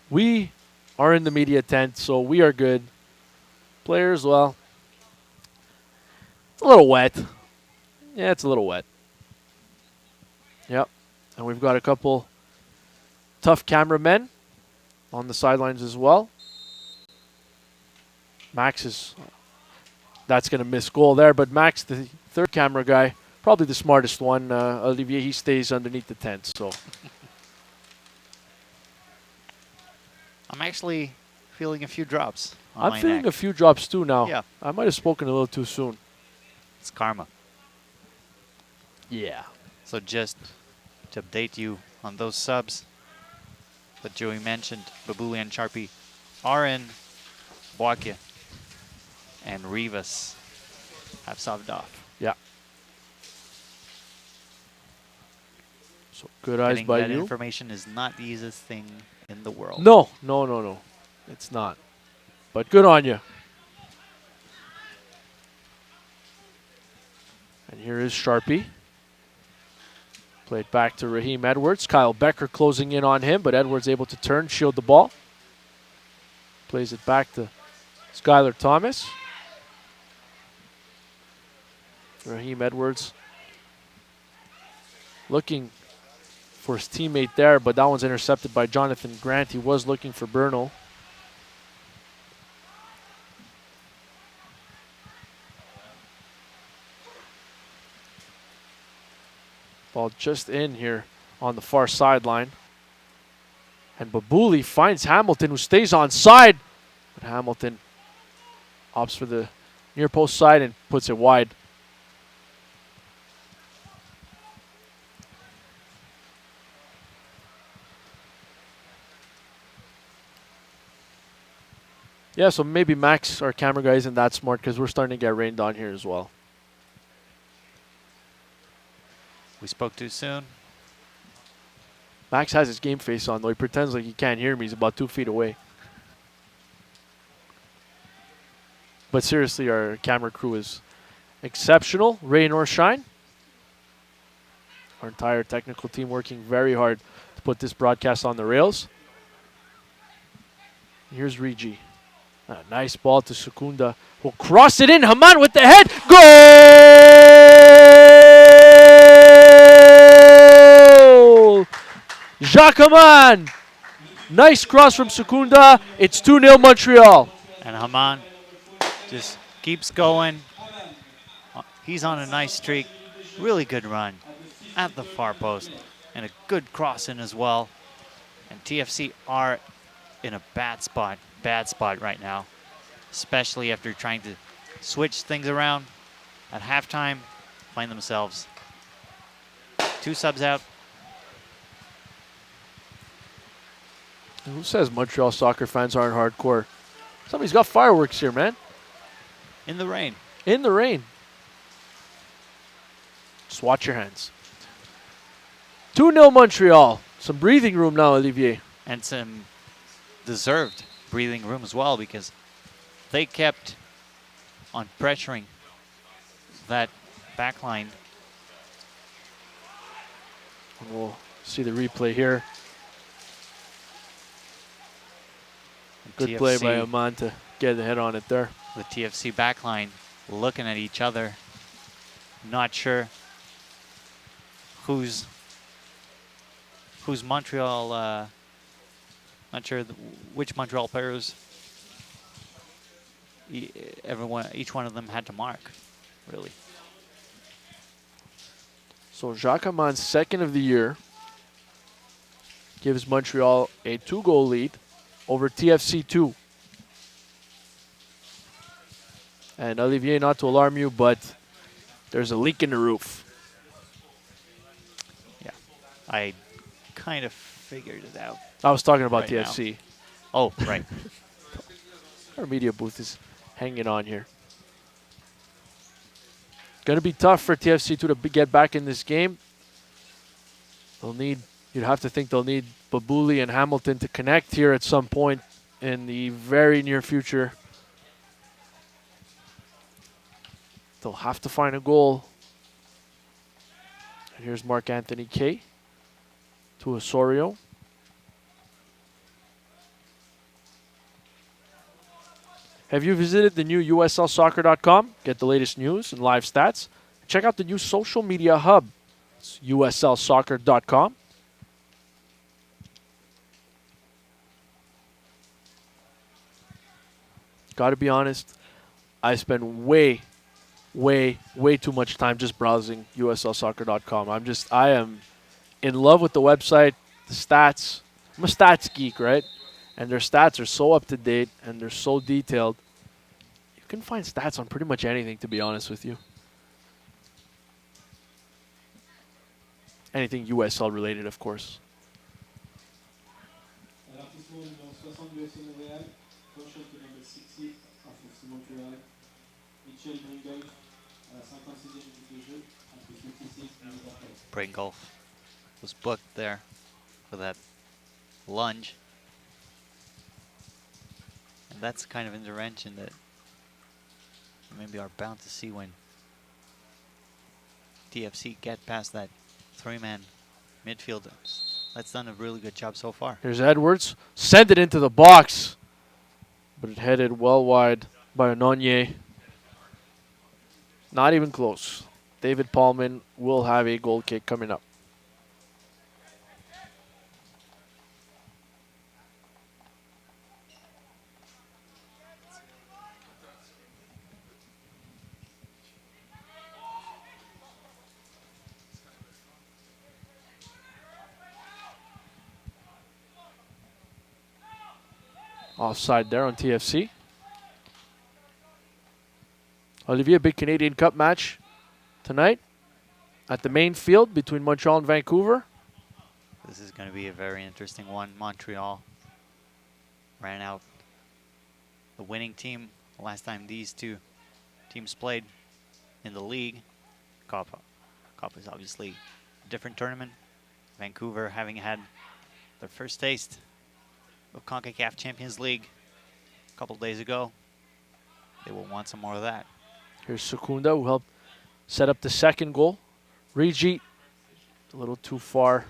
We are in the media tent, so we are good. Players, well, it's a little wet. Yeah, it's a little wet. Yep. And we've got a couple tough cameramen on the sidelines as well. Max is, that's going to miss goal there, but Max, the third camera guy, probably the smartest one. Olivier, he stays underneath the tent, so. I'm actually feeling a few drops on I'm my feeling neck. a few drops too now. Yeah. I might have spoken a little too soon. It's karma. Yeah. So just to update you on those subs that Joey mentioned, Babouli and Sharpie are in. Boakia and Rivas have subbed off. Yeah. So good eyes Getting by that you. information is not the easiest thing in the world. No, no, no, no. It's not. But good on you. And here is Sharpie. Played back to Raheem Edwards. Kyle Becker closing in on him, but Edwards able to turn, shield the ball. Plays it back to Skylar Thomas. Raheem Edwards looking for his teammate there, but that one's intercepted by Jonathan Grant. He was looking for Bernal. Ball just in here on the far sideline. And Babouli finds Hamilton, who stays on side. But Hamilton opts for the near post side and puts it wide. Yeah, so maybe Max, our camera guy, isn't that smart because we're starting to get rained on here as well. We spoke too soon. Max has his game face on, though. He pretends like he can't hear me. He's about 2 feet away. But seriously, our camera crew is exceptional, rain or shine. Our entire technical team working very hard to put this broadcast on the rails. Here's Rigi. A nice ball to Secunda. Will cross it in. Haman with the head. Goal! Jacques Haman. Nice cross from Secunda. It's 2-0 Montreal. And Haman just keeps going. He's on a nice streak. Really good run at the far post. And a good cross in as well. And TFC are in a bad spot right now. Especially after trying to switch things around at halftime. Find themselves 2 subs out. Who says Montreal soccer fans aren't hardcore? Somebody's got fireworks here, man. In the rain. In the rain. Just watch your hands. 2-0 Montreal. Some breathing room now, Olivier. And some deserved breathing room as well, because they kept on pressuring that back line. And we'll see the replay here. Good TFC, play by Aman to get the head on it there. the TFC backline looking at each other, not sure who's Montreal, not sure which Montreal players each one of them had to mark, really. So Jacques Aman's second of the year gives Montreal a 2-goal lead over TFC II. And Olivier, not to alarm you, but there's a leak in the roof. Yeah, I kind of figured it out. I was talking about Right TFC. now. Oh, right. Our media booth is hanging on here. Going to be tough for TFC II to get back in this game. You'd have to think they'll need Babuli and Hamilton to connect here at some point in the very near future. They'll have to find a goal. And here's Mark Anthony K to Osorio. Have you visited the new USLsoccer.com? Get the latest news and live stats. Check out the new social media hub. It's USLsoccer.com. Gotta be honest, I spend way too much time just browsing USLsoccer.com. I am in love with the website, the stats. I'm a stats geek, right? And their stats are so up to date and they're so detailed. You can find stats on pretty much anything, to be honest with you. Anything USL related, of course. Pringolf was booked there for that lunge. And that's the kind of intervention that maybe are bound to see when TFC get past that 3-man midfield. That's done a really good job so far. Here's Edwards. Send it into the box. But it headed well wide by Anonye. Not even close. David Paulman will have a goal kick coming up. Offside there on TFC. Olivier, big Canadian Cup match tonight at the main field between Montreal and Vancouver. This is going to be a very interesting one. Montreal ran out the winning team last time these two teams played in the league. Cup is obviously a different tournament. Vancouver having had their first taste of CONCACAF Champions League a couple days ago. They will want some more of that. Here's Secunda, who helped set up the second goal. Rigi, a little too far.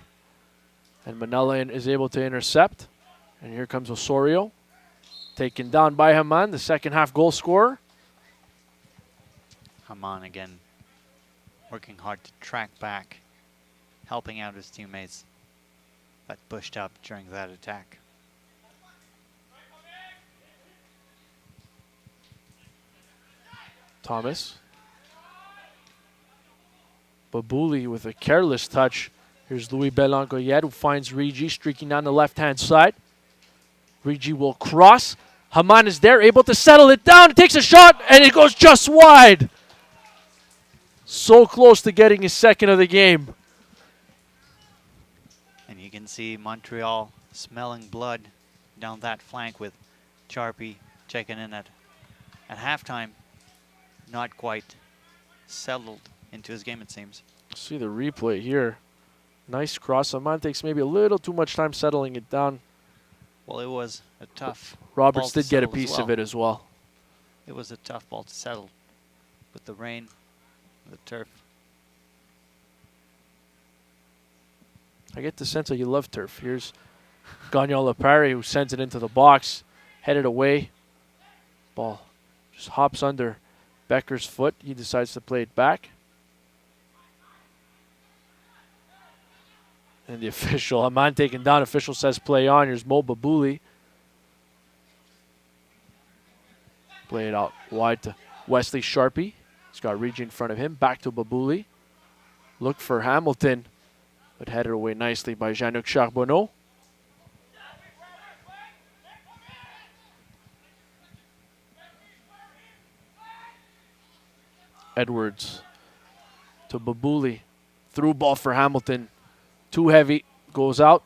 And Manila is able to intercept. And here comes Osorio. Taken down by Haman, the second half goal scorer. Haman again working hard to track back, helping out his teammates that pushed up during that attack. Thomas. Babuli with a careless touch. Here's Louis Belangoyet, who finds Rigi streaking down the left-hand side. Rigi will cross. Haman is there, able to settle it down. Takes a shot, and it goes just wide. So close to getting his second of the game. And you can see Montreal smelling blood down that flank with Charpy checking in at halftime. Not quite settled into his game, it seems. See the replay here. Nice cross. Haman takes maybe a little too much time settling it down. Well, it was a tough Roberts ball to did get a settle as piece well. of it as well. It was a tough ball to settle with the rain, the turf. I get the sense that you love turf. Here's Gagnon Lepari, who sends it into the box, headed away. Ball just hops under Becker's foot. He decides to play it back. And the official, Haman taken down. Official says play on. Here's Mo Babuli. Play it out wide to Wesley Sharpie. He's got Rigi in front of him. Back to Babuli. Look for Hamilton, but headed away nicely by Jean-Luc Charbonneau. Edwards to Babuli. Through ball for Hamilton. Too heavy. Goes out.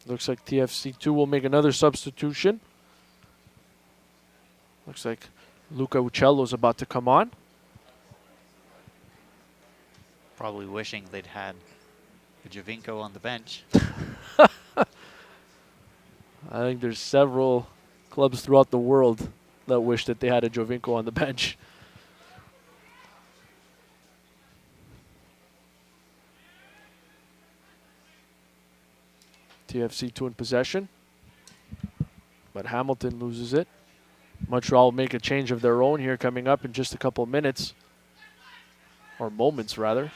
Looks like TFC II will make another substitution. Looks like Luca Uccello is about to come on. Probably wishing they'd had a Javinko on the bench. I think there's several clubs throughout the world that wish that they had a Jovinko on the bench. TFC 2 in possession, but Hamilton loses it. Montreal will make a change of their own here coming up in just a couple of minutes, or moments rather.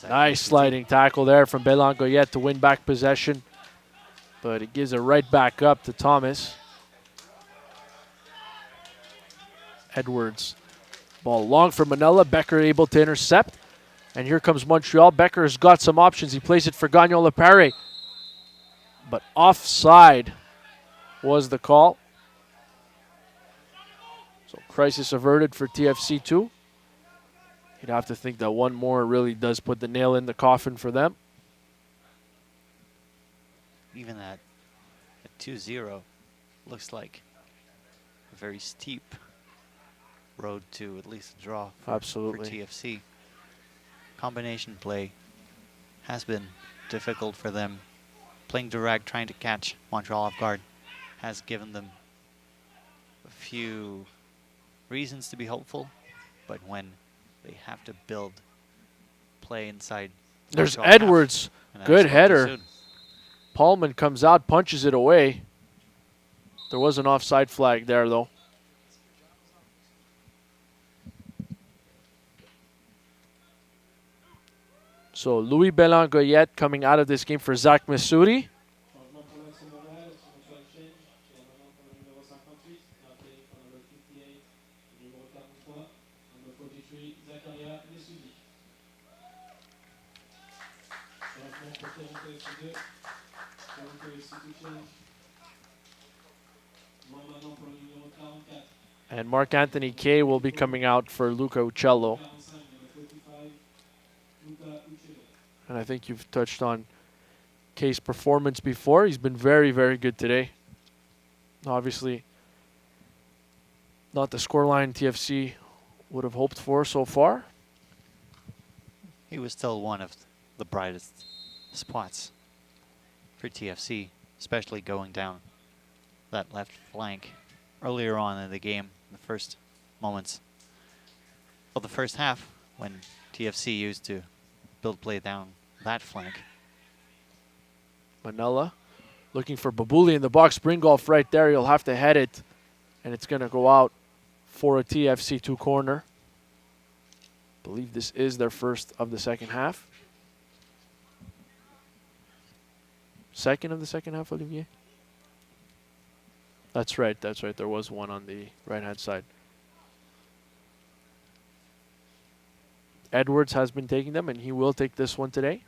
Nice sliding tackle there from Belangoyet to win back possession, but it gives it right back up to Thomas. Edwards, ball long for Manila. Becker able to intercept. And here comes Montreal. Becker has got some options. He plays it for Gagnon Lepare. But offside was the call. So crisis averted for TFC 2. You'd have to think that one more really does put the nail in the coffin for them. Even at 2-0, looks like a very steep road to at least a draw for Absolutely. TFC. Combination play has been difficult for them. Playing direct, trying to catch Montreal off guard, has given them a few reasons to be hopeful, but when they have to build play inside. There's Montreal Edwards. half, Good and header. soon. Paulman comes out, punches it away. There was an offside flag there, though. So Louis Belangoyet coming out of this game for Zach Messoudi. And Mark Anthony Kay will be coming out for Luca Uccello. And I think you've touched on case performance before. He's been very, very good today. Obviously, not the scoreline TFC would have hoped for so far. He was still one of the brightest spots for TFC, especially going down that left flank earlier on in the game, the first moments of the first half, when TFC used to build play down that flank. Manella looking for Babuli in the box. Bringolf right there. He'll have to head it, and it's going to go out for a TFC 2 corner. I believe this is their first of the second half. Second of the second half, Olivier? That's right. That's right. There was one on the right-hand side. Edwards has been taking them, and he will take this one today.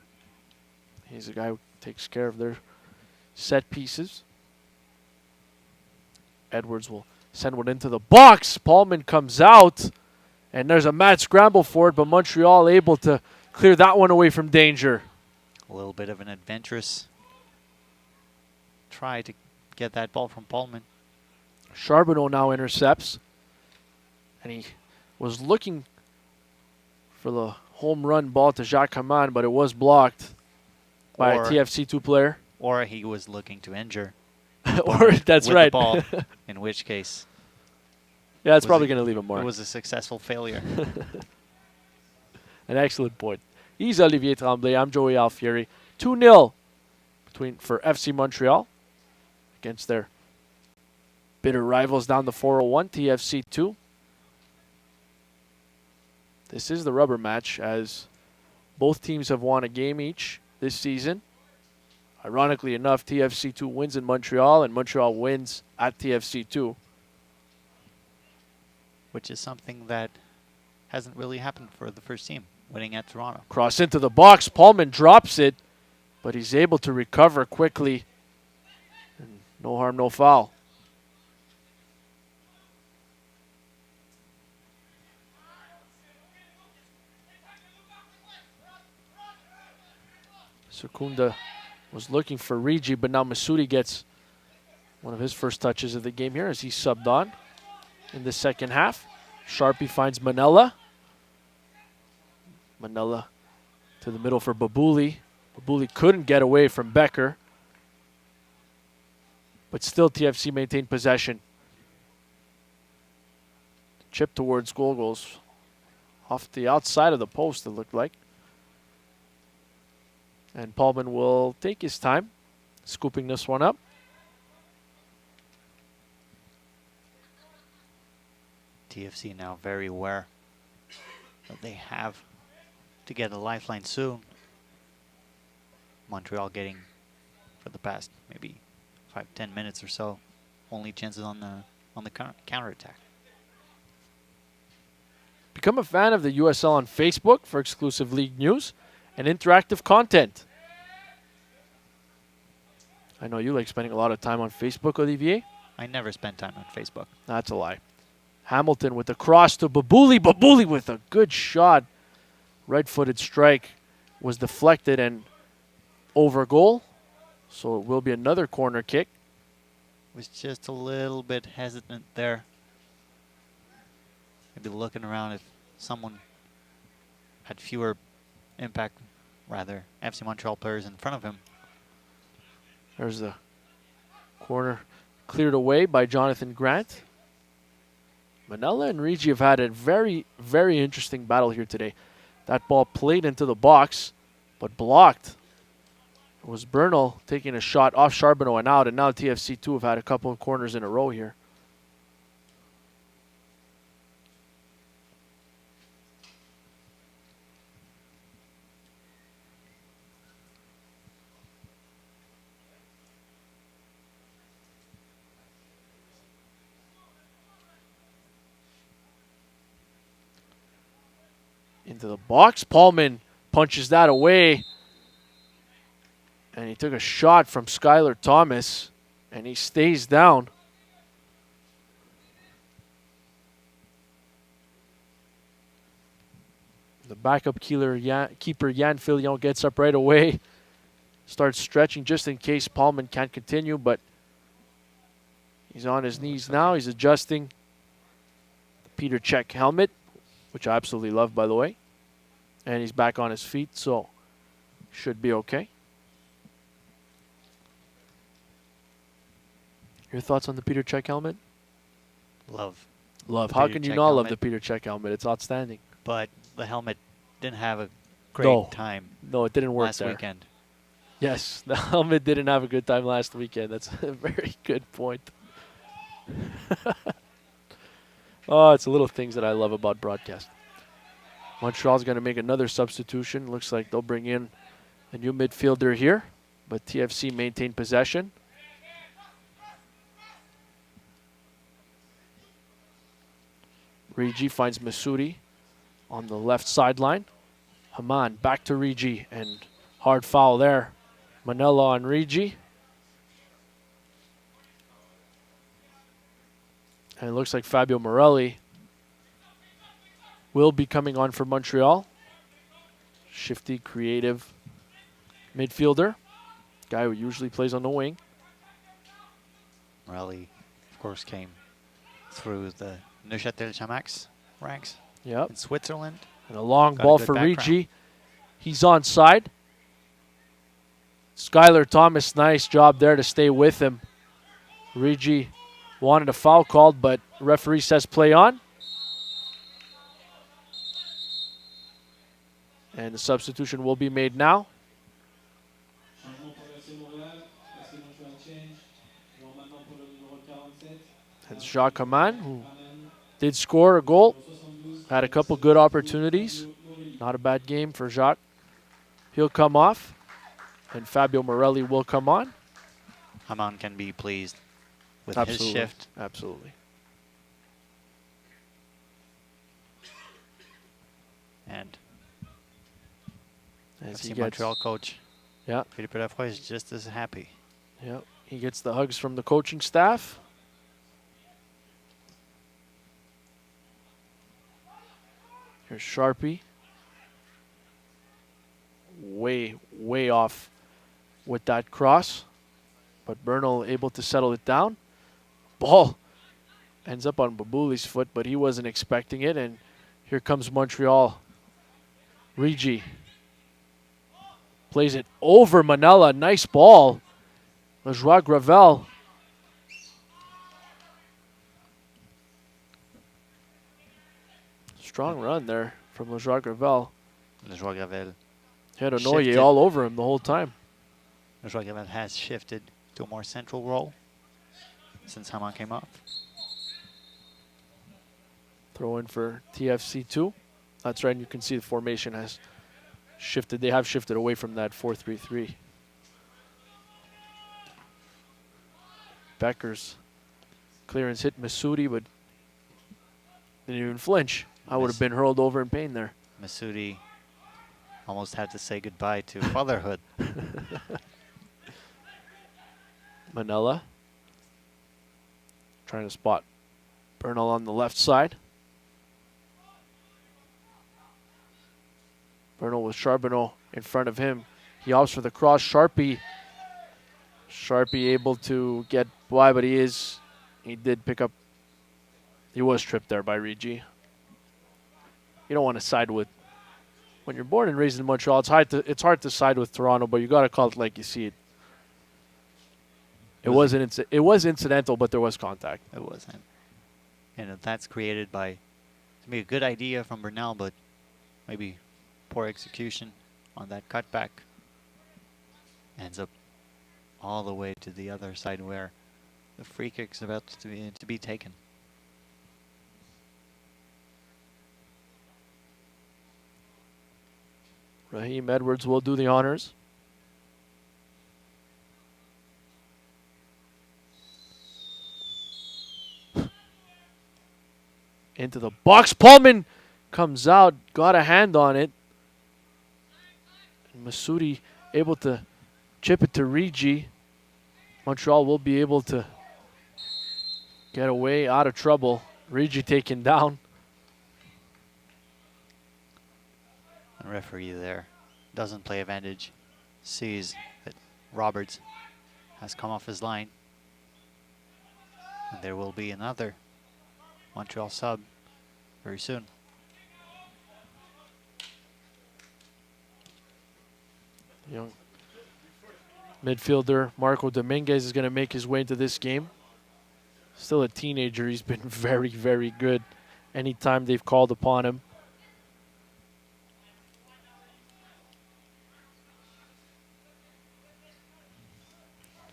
He's a guy who takes care of their set pieces. Edwards will send one into the box. Paulman comes out, and there's a mad scramble for it, but Montreal able to clear that one away from danger. A little bit of an adventurous try to get that ball from Paulman. Charbonneau now intercepts, and he was looking for the home run ball to Jacques Haman, but it was blocked by a TFC 2 player. Or he was looking to injure. Or that's with right. The ball, in which case, yeah, it's probably going to leave a mark. It was a successful failure. An excellent point. He's Olivier Tremblay. I'm Joey Alfieri. 2-0 for FC Montreal against their bitter rivals down the 401, TFC 2. This is the rubber match, as both teams have won a game each this season. Ironically enough, TFC 2 wins in Montreal, and Montreal wins at TFC 2. Which is something that hasn't really happened for the first team, winning at Toronto. Cross into the box. Paulman drops it, but he's able to recover quickly. And no harm, no foul. Secunda was looking for Rigi, but now Masudi gets one of his first touches of the game here as he's subbed on in the second half. Sharpie finds Manella. Manella to the middle for Babuli. Babuli couldn't get away from Becker, but still TFC maintained possession. Chip towards goals off the outside of the post, it looked like. And Paulman will take his time, scooping this one up. TFC now very aware that they have to get a lifeline soon. Montreal getting, for the past maybe 5-10 minutes or so, only chances on the counterattack. Become a fan of the USL on Facebook for exclusive league news and interactive content. I know you like spending a lot of time on Facebook, Olivier. I never spend time on Facebook. That's a lie. Hamilton with the cross to Babuli. Babuli with a good shot. Right-footed strike was deflected and over goal. So it will be another corner kick. Was just a little bit hesitant there. Maybe looking around if someone had fewer impact, rather, FC Montreal players in front of him. There's the corner cleared away by Jonathan Grant. Manella and Rigi have had a very, very interesting battle here today. That ball played into the box, but blocked. It was Bernal taking a shot off Charbonneau and out, and now TFC 2 have had a couple of corners in a row here. Into the box. Paulman punches that away. And he took a shot from Skylar Thomas. And he stays down. The backup keeper Jan Fillion gets up right away. Starts stretching just in case Paulman can't continue, but he's on his knees now. He's adjusting the Peter Cech helmet, which I absolutely love, by the way. And he's back on his feet, so should be okay. Your thoughts on the Peter Cech helmet? Love. Love. The How Peter can you Cech not love helmet. the Peter Cech helmet? It's outstanding. But the helmet didn't have a great No. time No, it didn't work last there. weekend. Yes, the helmet didn't have a good time last weekend. That's a very good point. Oh, it's the little things that I love about broadcast. Montreal's going to make another substitution. Looks like they'll bring in a new midfielder here, but TFC maintain possession. Rigi finds Masudi on the left sideline. Haman back to Rigi, and hard foul there. Manella on Rigi. And it looks like Fabio Morelli will be coming on for Montreal. Shifty, creative midfielder. Guy who usually plays on the wing. Morelli, of course, came through the Neuchâtel Xamax ranks Yep. in Switzerland. And a long Got a ball good for background. Rigi. He's onside. Skylar Thomas, nice job there to stay with him. Rigi wanted a foul called, but referee says play on. And the substitution will be made now. And Jacques Haman, who did score a goal, had a couple good opportunities. Not a bad game for Jacques. He'll come off, and Fabio Morelli will come on. Haman can be pleased with Absolutely. his shift. Absolutely. And As he FC gets, Montreal coach yeah, Philippe Lafroy is just as happy. yeah, he gets the hugs from the coaching staff. Here's Sharpie. Way off with that cross. But Bernal able to settle it down. Ball ends up on Babuli's foot, but he wasn't expecting it. And here comes Montreal. Rigi plays it over Manella. Nice ball. Lejoie Gravel. Strong run there from Lejoie Gravel. Lejoie Gravel. Had Shifted. Onoye all over him the whole time. Lejoie Gravel has shifted to a more central role since Haman came off. Throw in for TFC II. That's right, and you can see the formation has shifted. They have shifted away from that 4-3-3. Becker's clearance hit Masudi, but didn't even flinch. I would have been hurled over in pain there. Masudi almost had to say goodbye to fatherhood. Manella trying to spot Bernal on the left side. Bernal with Charbonneau in front of him. He opts for the cross. Sharpie able to get by, but he did pick up. He was tripped there by Rigi. You don't want to side with, when you're born and raised in Montreal, it's hard to side with Toronto, but you got to call it like you see it. It was incidental, but there was contact. It wasn't. And that's created by, to me, a good idea from Bernal, but maybe poor execution on that cutback. Ends up all the way to the other side where the free kick's about to be taken. Raheem Edwards will do the honors. Into the box. Paulman comes out, got a hand on it. And Masudi able to chip it to Rigi. Montreal will be able to get away out of trouble. Rigi taken down. The referee there doesn't play advantage sees that Roberts has come off his line. And there will be another Montreal sub very soon. Young midfielder Marco Dominguez is going to make his way into this game. Still a teenager. He's been very, very good anytime they've called upon him.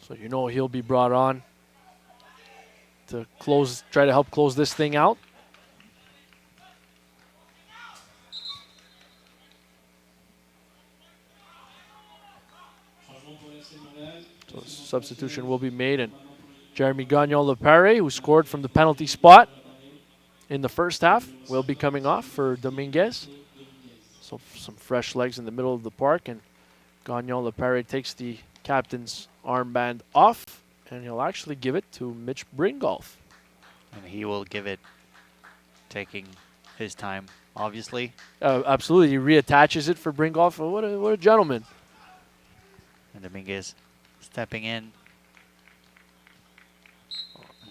So you know he'll be brought on to try to help close this thing out. So substitution will be made, and Jeremy Gagnon-Lepare, who scored from the penalty spot in the first half, will be coming off for Dominguez. So some fresh legs in the middle of the park, and Gagnon-Lepare takes the captain's armband off, and he'll actually give it to Mitch Bringolf. And he will give it, taking his time, obviously. Absolutely, he reattaches it for Bringolf. What a gentleman. And Dominguez stepping in.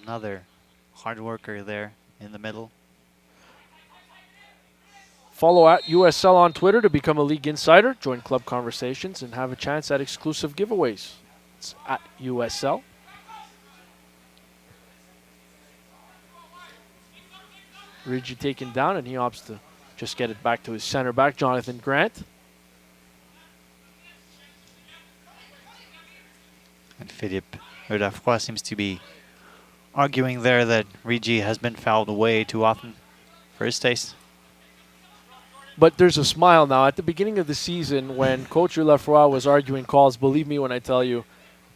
Another hard worker there in the middle. Follow at USL on Twitter to become a league insider, join club conversations, and have a chance at exclusive giveaways. It's at USL. Rigi taken down, and he opts to just get it back to his center back, Jonathan Grant. And Philippe Eudafroy seems to be arguing there that Rigi has been fouled away too often for his taste. But there's a smile now. At the beginning of the season, when Coach Eudafroy was arguing calls, believe me when I tell you,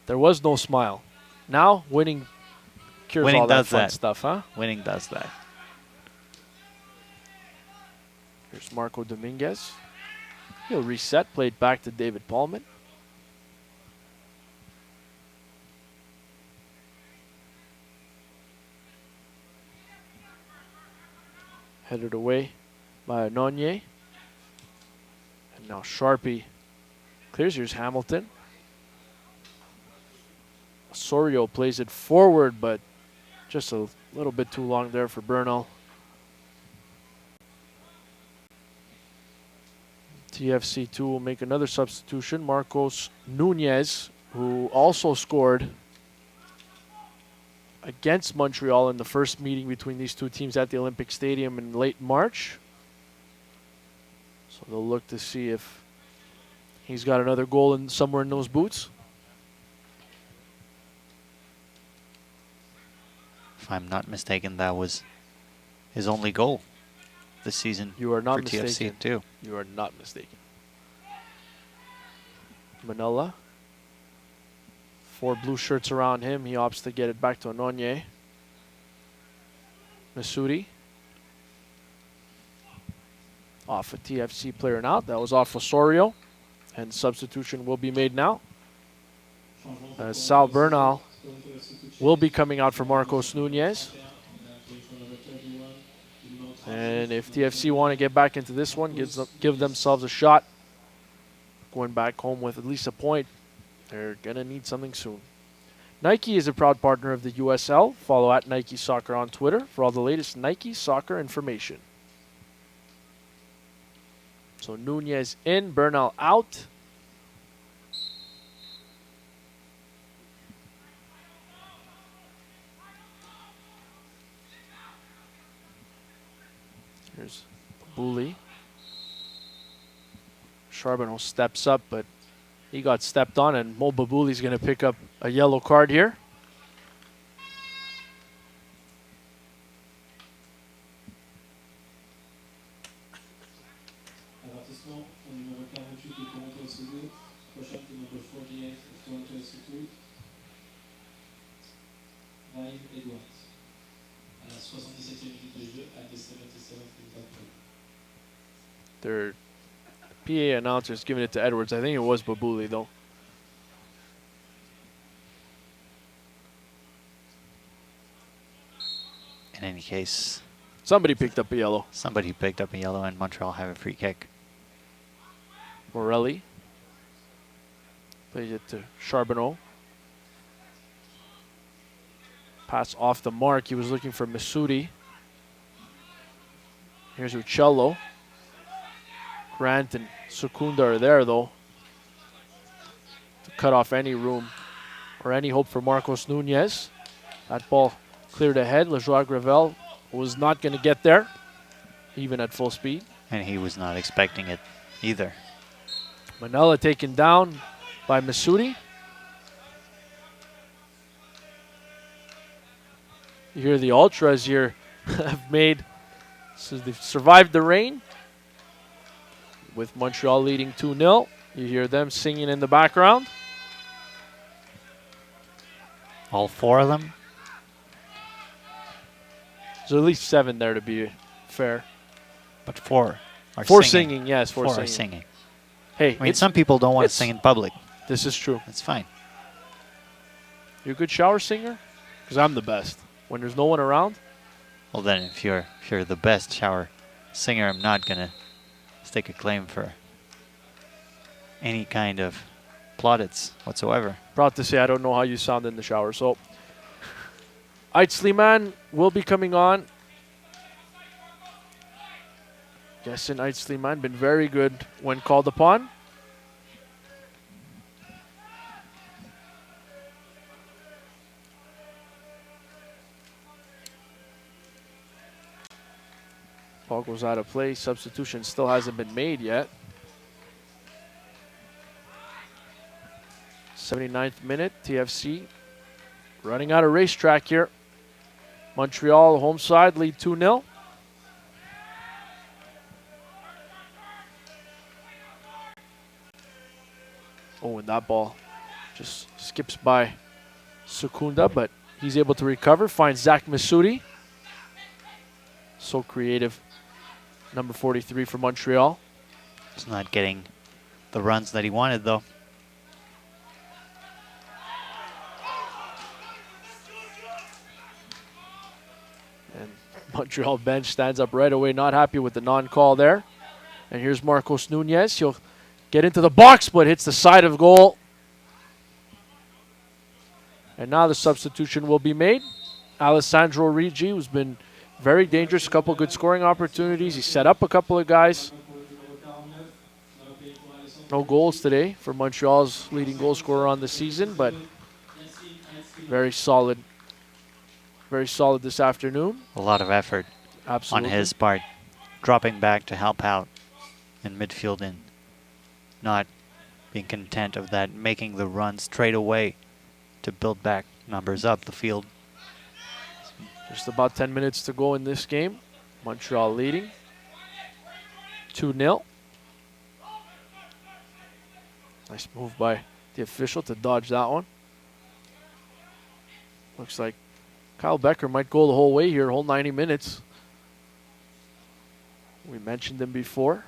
there was no smile. Now, winning cures all that fun stuff, huh? Winning does that. Here's Marco Dominguez. He'll reset, played back to David Paulman. Headed away by Anonye. And now Sharpie clears. Here's Hamilton. Osorio plays it forward, but just a little bit too long there for Bernal. TFC II will make another substitution. Marcos Nunez, who also scored against Montreal in the first meeting between these two teams at the Olympic Stadium in late March. So they'll look to see if he's got another goal somewhere in those boots. If I'm not mistaken, that was his only goal this season. You are not for mistaken. TFC too. You are not mistaken. Manila. 4 blue shirts around him. He opts to get it back to Anonye. Masudi. Off a TFC player and out. That was off Osorio. And substitution will be made now. Sal Bernal will be coming out for Marcos Nunez. And if TFC want to get back into this one, give themselves a shot going back home with at least a point, they're going to need something soon. Nike is a proud partner of the USL. Follow at Nike Soccer on Twitter for all the latest Nike soccer information. So Nunez in, Bernal out. Here's Bully. Charbonneau steps up, but he got stepped on, and Mo Babuli's going to pick up a yellow card here. Their PA announcer's giving it to Edwards. I think it was Babuli, though. In any case, somebody picked up a yellow. Somebody picked up a yellow, and Montreal have a free kick. Morelli. Plays it to Charbonneau. Pass off the mark. He was looking for Masudi. Here's Uccello. Grant and Secunda are there, though, to cut off any room or any hope for Marcos Nunez. That ball cleared ahead. Lejoie Gravel was not going to get there, even at full speed. And he was not expecting it either. Manella taken down by Masudi. You hear the Ultras here have made, so they've survived the rain with Montreal leading 2-0. You hear them singing in the background. All 4 of them? There's at least 7 there to be fair. But 4 are 4 singing. singing, yes, 4 4 are singing. singing. Hey, I mean, some people don't want to sing in public. This is true. That's fine. You a good shower singer? Because I'm the best. When there's no one around? Well, then, if you're the best shower singer, I'm not going to stake a claim for any kind of plaudits whatsoever. Proud to say I don't know how you sound in the shower. So, Ait Sliman will be coming on. Yes, and Ait Sliman been very good when called upon. Ball goes out of play. Substitution still hasn't been made yet. 79th minute, TFC running out of racetrack here. Montreal, home side, lead 2-0. Oh, and that ball just skips by Secunda, but he's able to recover. Finds Zach Masudi. So creative. Number 43 for Montreal. He's not getting the runs that he wanted, though. And Montreal bench stands up right away, not happy with the non-call there. And here's Marcos Nunez. He'll get into the box, but hits the side of goal. And now the substitution will be made. Alessandro Rigi, who's been very dangerous, a couple good scoring opportunities. He set up a couple of guys. No goals today for Montreal's leading goal scorer on the season, but very solid. Very solid this afternoon. A lot of effort Absolutely. on his part, dropping back to help out in midfield and not being content of that, making the run straight away to build back numbers up the field. Just about 10 minutes to go in this game. Montreal leading 2-0. Nice move by the official to dodge that one. Looks like Kyle Becker might go the whole way here, whole 90 minutes. We mentioned him before.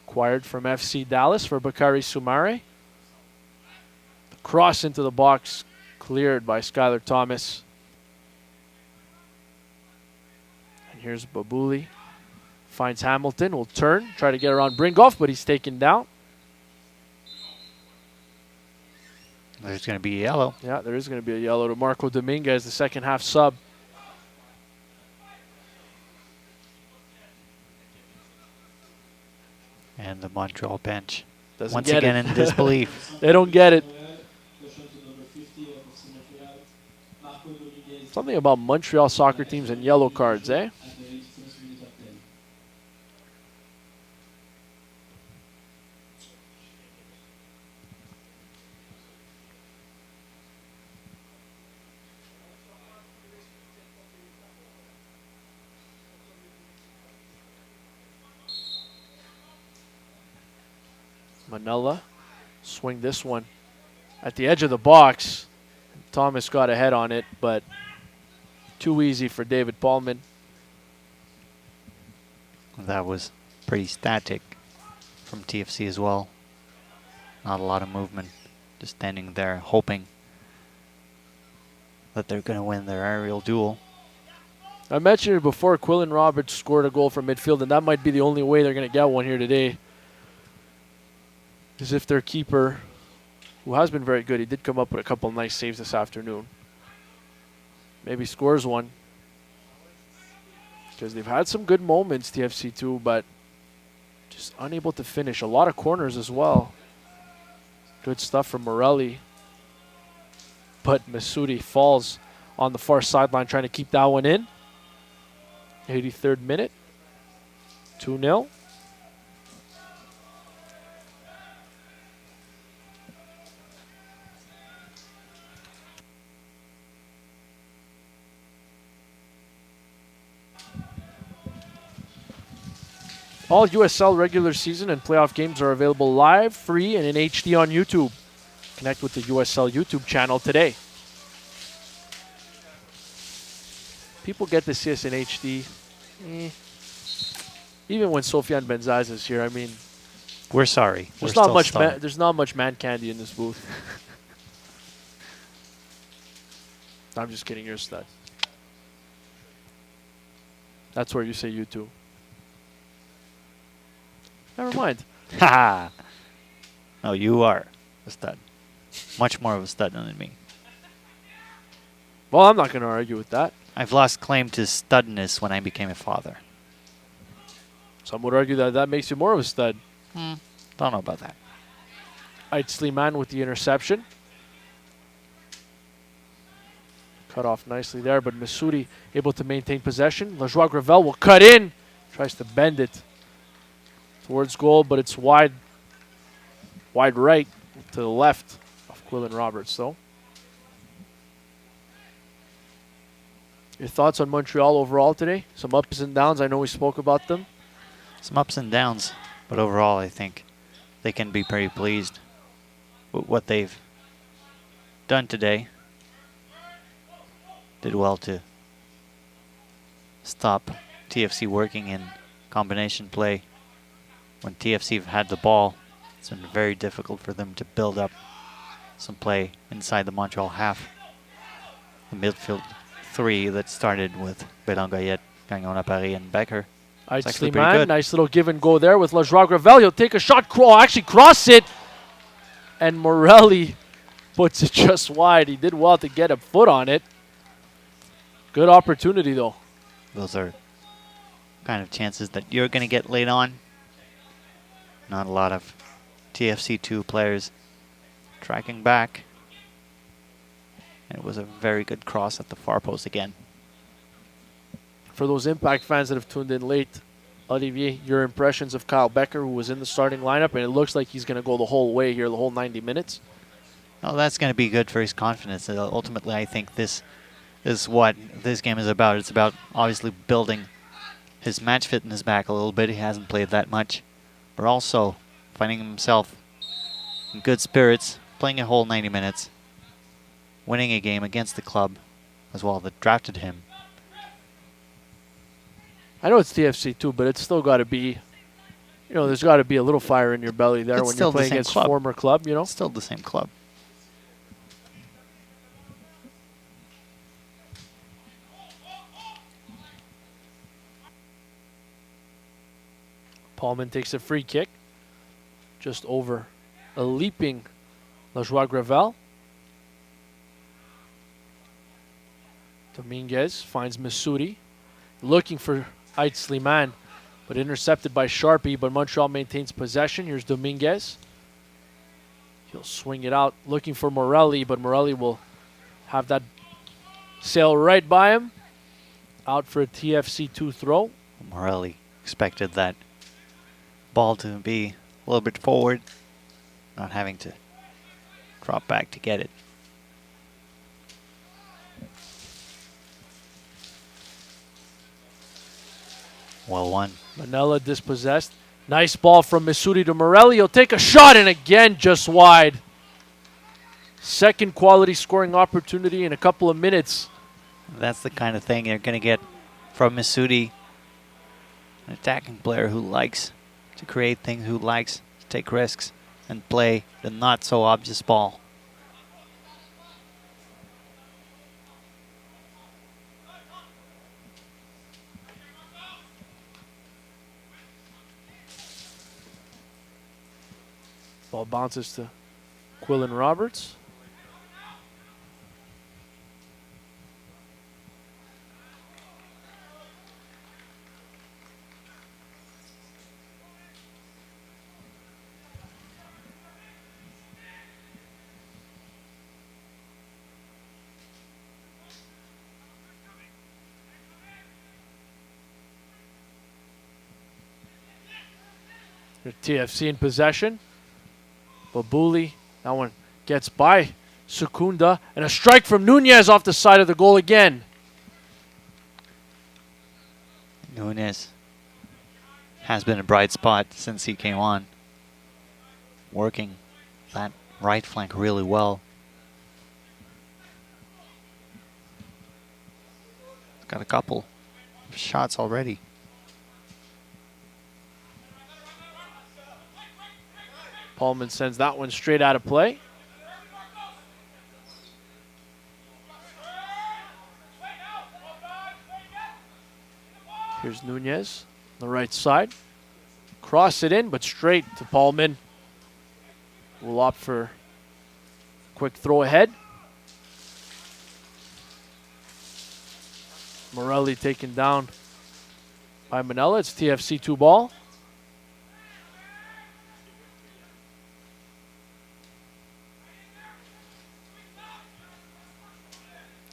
Acquired from FC Dallas for Bakary Soumare. The cross into the box cleared by Skylar Thomas. And here's Babouli. Finds Hamilton, will turn, try to get around Bringoff, but he's taken down. There's going to be a yellow. Yeah, there is going to be a yellow to Marco Dominguez, the second half sub. And the Montreal bench Doesn't once get again it. in disbelief. They don't get it. Something about Montreal soccer teams and yellow cards, eh? Manella swing this one at the edge of the box. Thomas got ahead on it, but too easy for David Paulman. That was pretty static from TFC as well. Not a lot of movement. Just standing there hoping that they're going to win their aerial duel. I mentioned it before, Quillen Roberts scored a goal from midfield, and that might be the only way they're going to get one here today. Is if their keeper who has been very good. He did come up with a couple nice saves this afternoon. Maybe scores one. Because they've had some good moments, TFC II, but just unable to finish. A lot of corners as well. Good stuff from Morelli. But Masudi falls on the far sideline trying to keep that one in. 83rd minute. 2-0. All USL regular season and playoff games are available live, free, and in HD on YouTube. Connect with the USL YouTube channel today. People get to see us in HD. Even when Sofiane Benzaïs is here, I mean, We're sorry. there's not much man candy in this booth. I'm just kidding. You're a stud. That's where you say you too. Never mind. Ha! No, you are a stud. Much more of a stud than me. Well, I'm not going to argue with that. I've lost claim to studness when I became a father. Some would argue that that makes you more of a stud. Don't know about that. Ait Slimane with the interception. Cut off nicely there, but Masudi able to maintain possession. Lajoie Gravel will cut in. Tries to bend it towards goal, but it's wide right to the left of Quillen Roberts, though. Your thoughts on Montreal overall today? Some ups and downs. I know we spoke about them. Some ups and downs, but overall I think they can be pretty pleased with what they've done today. Did well to stop TFC working in combination play. When TFC have had the ball, it's been very difficult for them to build up some play inside the Montreal half. The midfield three that started with Belangoyet, Gagnon Paris, and Becker. Ait It's actually pretty Slimane, good. nice little give and go there with Lajoie Gravel. He'll take a shot, actually cross it, and Morelli puts it just wide. He did well to get a foot on it. Good opportunity, though. Those are kind of chances that you're going to get late on. Not a lot of TFC II players tracking back. It was a very good cross at the far post again. For those Impact fans that have tuned in late, Olivier, your impressions of Kyle Becker, who was in the starting lineup, and it looks like he's going to go the whole way here, the whole 90 minutes. Oh, that's going to be good for his confidence. Ultimately, I think this is what this game is about. It's about obviously building his match fitness back a little bit. He hasn't played that much. But also finding himself in good spirits, playing a whole 90 minutes, winning a game against the club as well that drafted him. I know it's TFC too, but it's still got to be, there's got to be a little fire in your belly there It's when still you're the playing same against club. former club, It's still the same club. Paulman takes a free kick just over a leaping Lajoie Gravel. Dominguez finds Masudi, looking for Ait Slimane, but intercepted by Sharpie, but Montreal maintains possession. Here's Dominguez. He'll swing it out, looking for Morelli, but Morelli will have that sail right by him. Out for a TFC II throw. Morelli expected that ball to be a little bit forward, not having to drop back to get it. Well won. Manella dispossessed. Nice ball from Masudi to Morelli. He'll take a shot, and again, just wide. Second quality scoring opportunity in a couple of minutes. That's the kind of thing you're going to get from Masudi, an attacking player who likes to create things, who likes to take risks and play the not so obvious ball. Ball bounces to Quillen Roberts. TFC in possession. Babuli, that one gets by Secunda. And a strike from Nunez off the side of the goal again. Nunez has been a bright spot since he came on. Working that right flank really well. Got a couple of shots already. Paulman sends that one straight out of play. Here's Nunez on the right side. Cross it in, but straight to Paulman. We'll opt for a quick throw ahead. Morelli taken down by Manella. It's TFC 2 ball.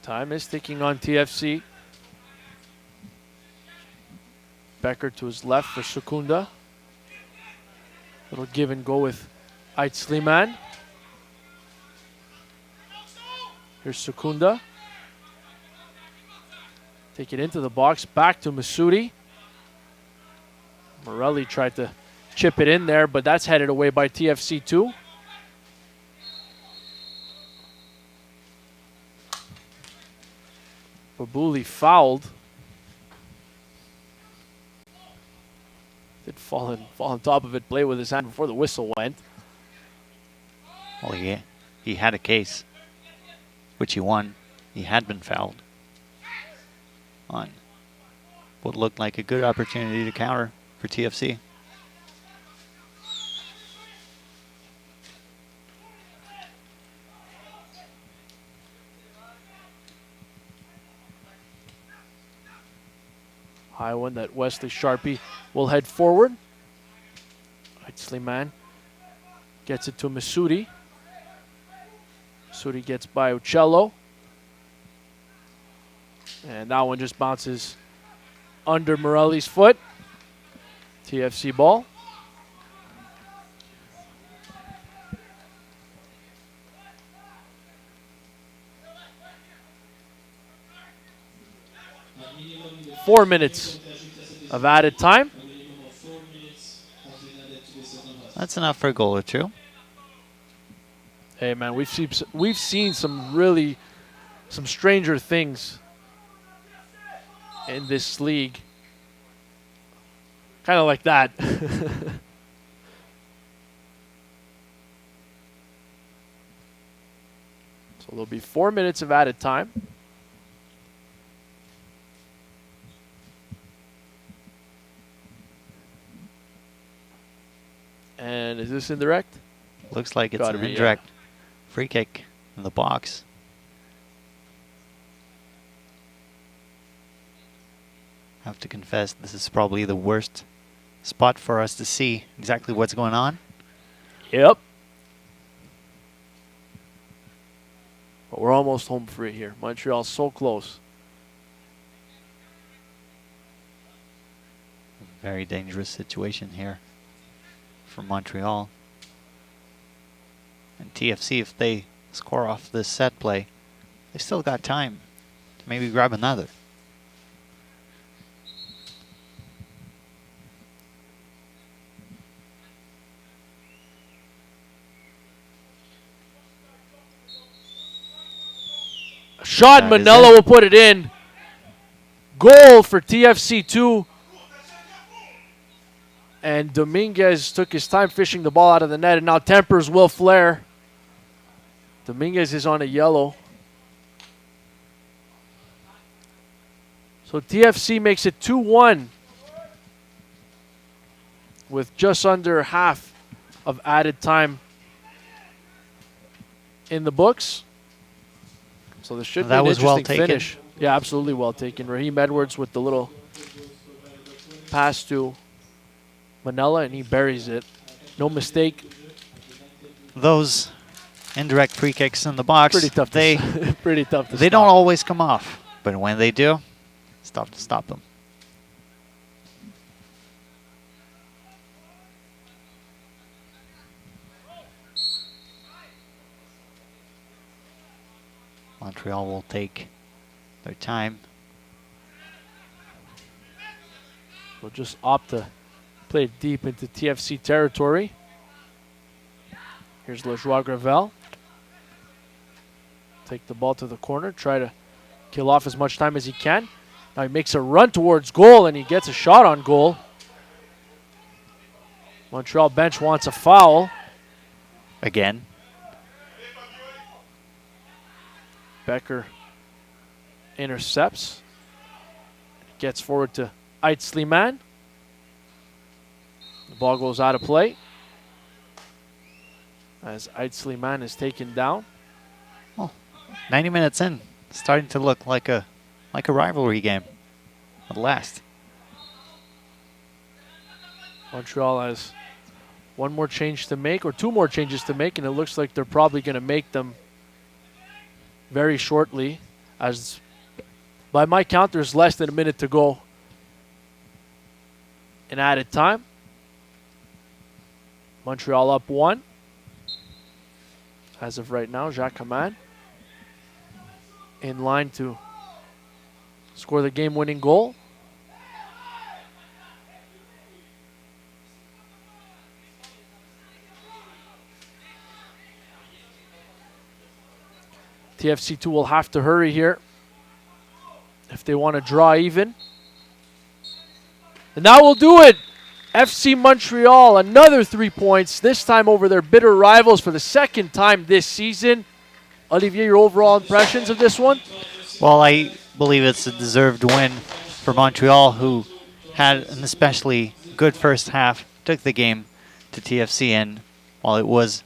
Time is ticking on TFC. Becker to his left for Secunda. Little give and go with Ait Sliman. Here's Secunda. Take it into the box, back to Masudi. Morelli tried to chip it in there, but that's headed away by TFC 2. Babuli fouled. Did fall on top of it, play with his hand before the whistle went. Well, yeah, he had a case, which he won. He had been fouled on what looked like a good opportunity to counter for TFC. High one that Wesley Sharpie will head forward. Sliman gets it to Masudi. Masudi gets by Uccello. And that one just bounces under Morelli's foot. TFC ball. Four minutes of added time. That's enough for a goal or two. Hey man, we've seen some stranger things in this league. Kind of like that. So there'll be 4 minutes of added time. And is this indirect? Looks like it's Gotta an be, indirect free kick in the box. Have to confess, this is probably the worst spot for us to see exactly what's going on. Yep. But we're almost home free here. Montreal's so close. Very dangerous situation here for Montreal. And TFC, if they score off this set play, they've still got time to maybe grab another. Shot, That is Manella it. will put it in. Goal for TFC 2. And Dominguez took his time fishing the ball out of the net, and now tempers Will Flair. Dominguez is on a yellow. So TFC makes it 2-1 with just under half of added time in the books. So this should be That an was well interesting taken. finish. Yeah, absolutely well taken. Raheem Edwards with the little pass to Manella, and he buries it. No mistake. Those indirect free kicks in the box, Pretty tough. they Pretty tough to they stop. don't always come off, but when they do, it's tough to stop them. Montreal will take their time. We'll just opt to play it deep into TFC territory. Here's LeJoie Gravel. Take the ball to the corner, try to kill off as much time as he can. Now he makes a run towards goal, and he gets a shot on goal. Montreal bench wants a foul. Again, Becker intercepts. Gets forward to Ait Sliman. The ball goes out of play as Ait Sliman is taken down. 90 minutes in, starting to look like a rivalry game at last. Montreal has one more change to make, or two more changes to make, and it looks like they're probably going to make them very shortly, as by my count there's less than a minute to go in added time. Montreal up 1 as of right now. Jacques Hamann in line to score the game-winning goal. TFC 2 will have to hurry here if they want to draw even. And that will do it. FC Montreal, another 3 points, this time over their bitter rivals for the second time this season. Olivier, your overall impressions of this one? Well, I believe it's a deserved win for Montreal, who had an especially good first half, took the game to TFC, and while it was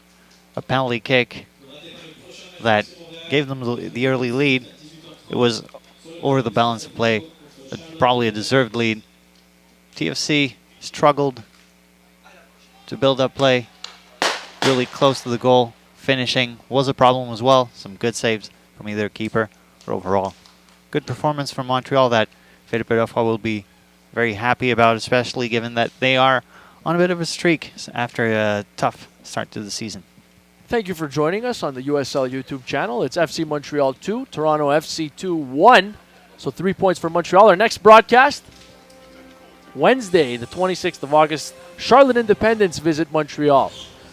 a penalty kick that gave them the early lead, it was over the balance of play, probably a deserved lead. TFC struggled to build up play, really close to the goal. Finishing was a problem as well. Some good saves from either keeper, but overall, good performance from Montreal that Philippe Roy will be very happy about, especially given that they are on a bit of a streak after a tough start to the season. Thank you for joining us on the USL YouTube channel. It's FC Montreal 2, Toronto FC 2 1. So 3 points for Montreal. Our next broadcast, Wednesday, the 26th of August, Charlotte Independence visit Montreal.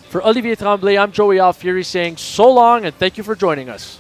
For Olivier Tremblay, I'm Joey Alfieri saying so long and thank you for joining us.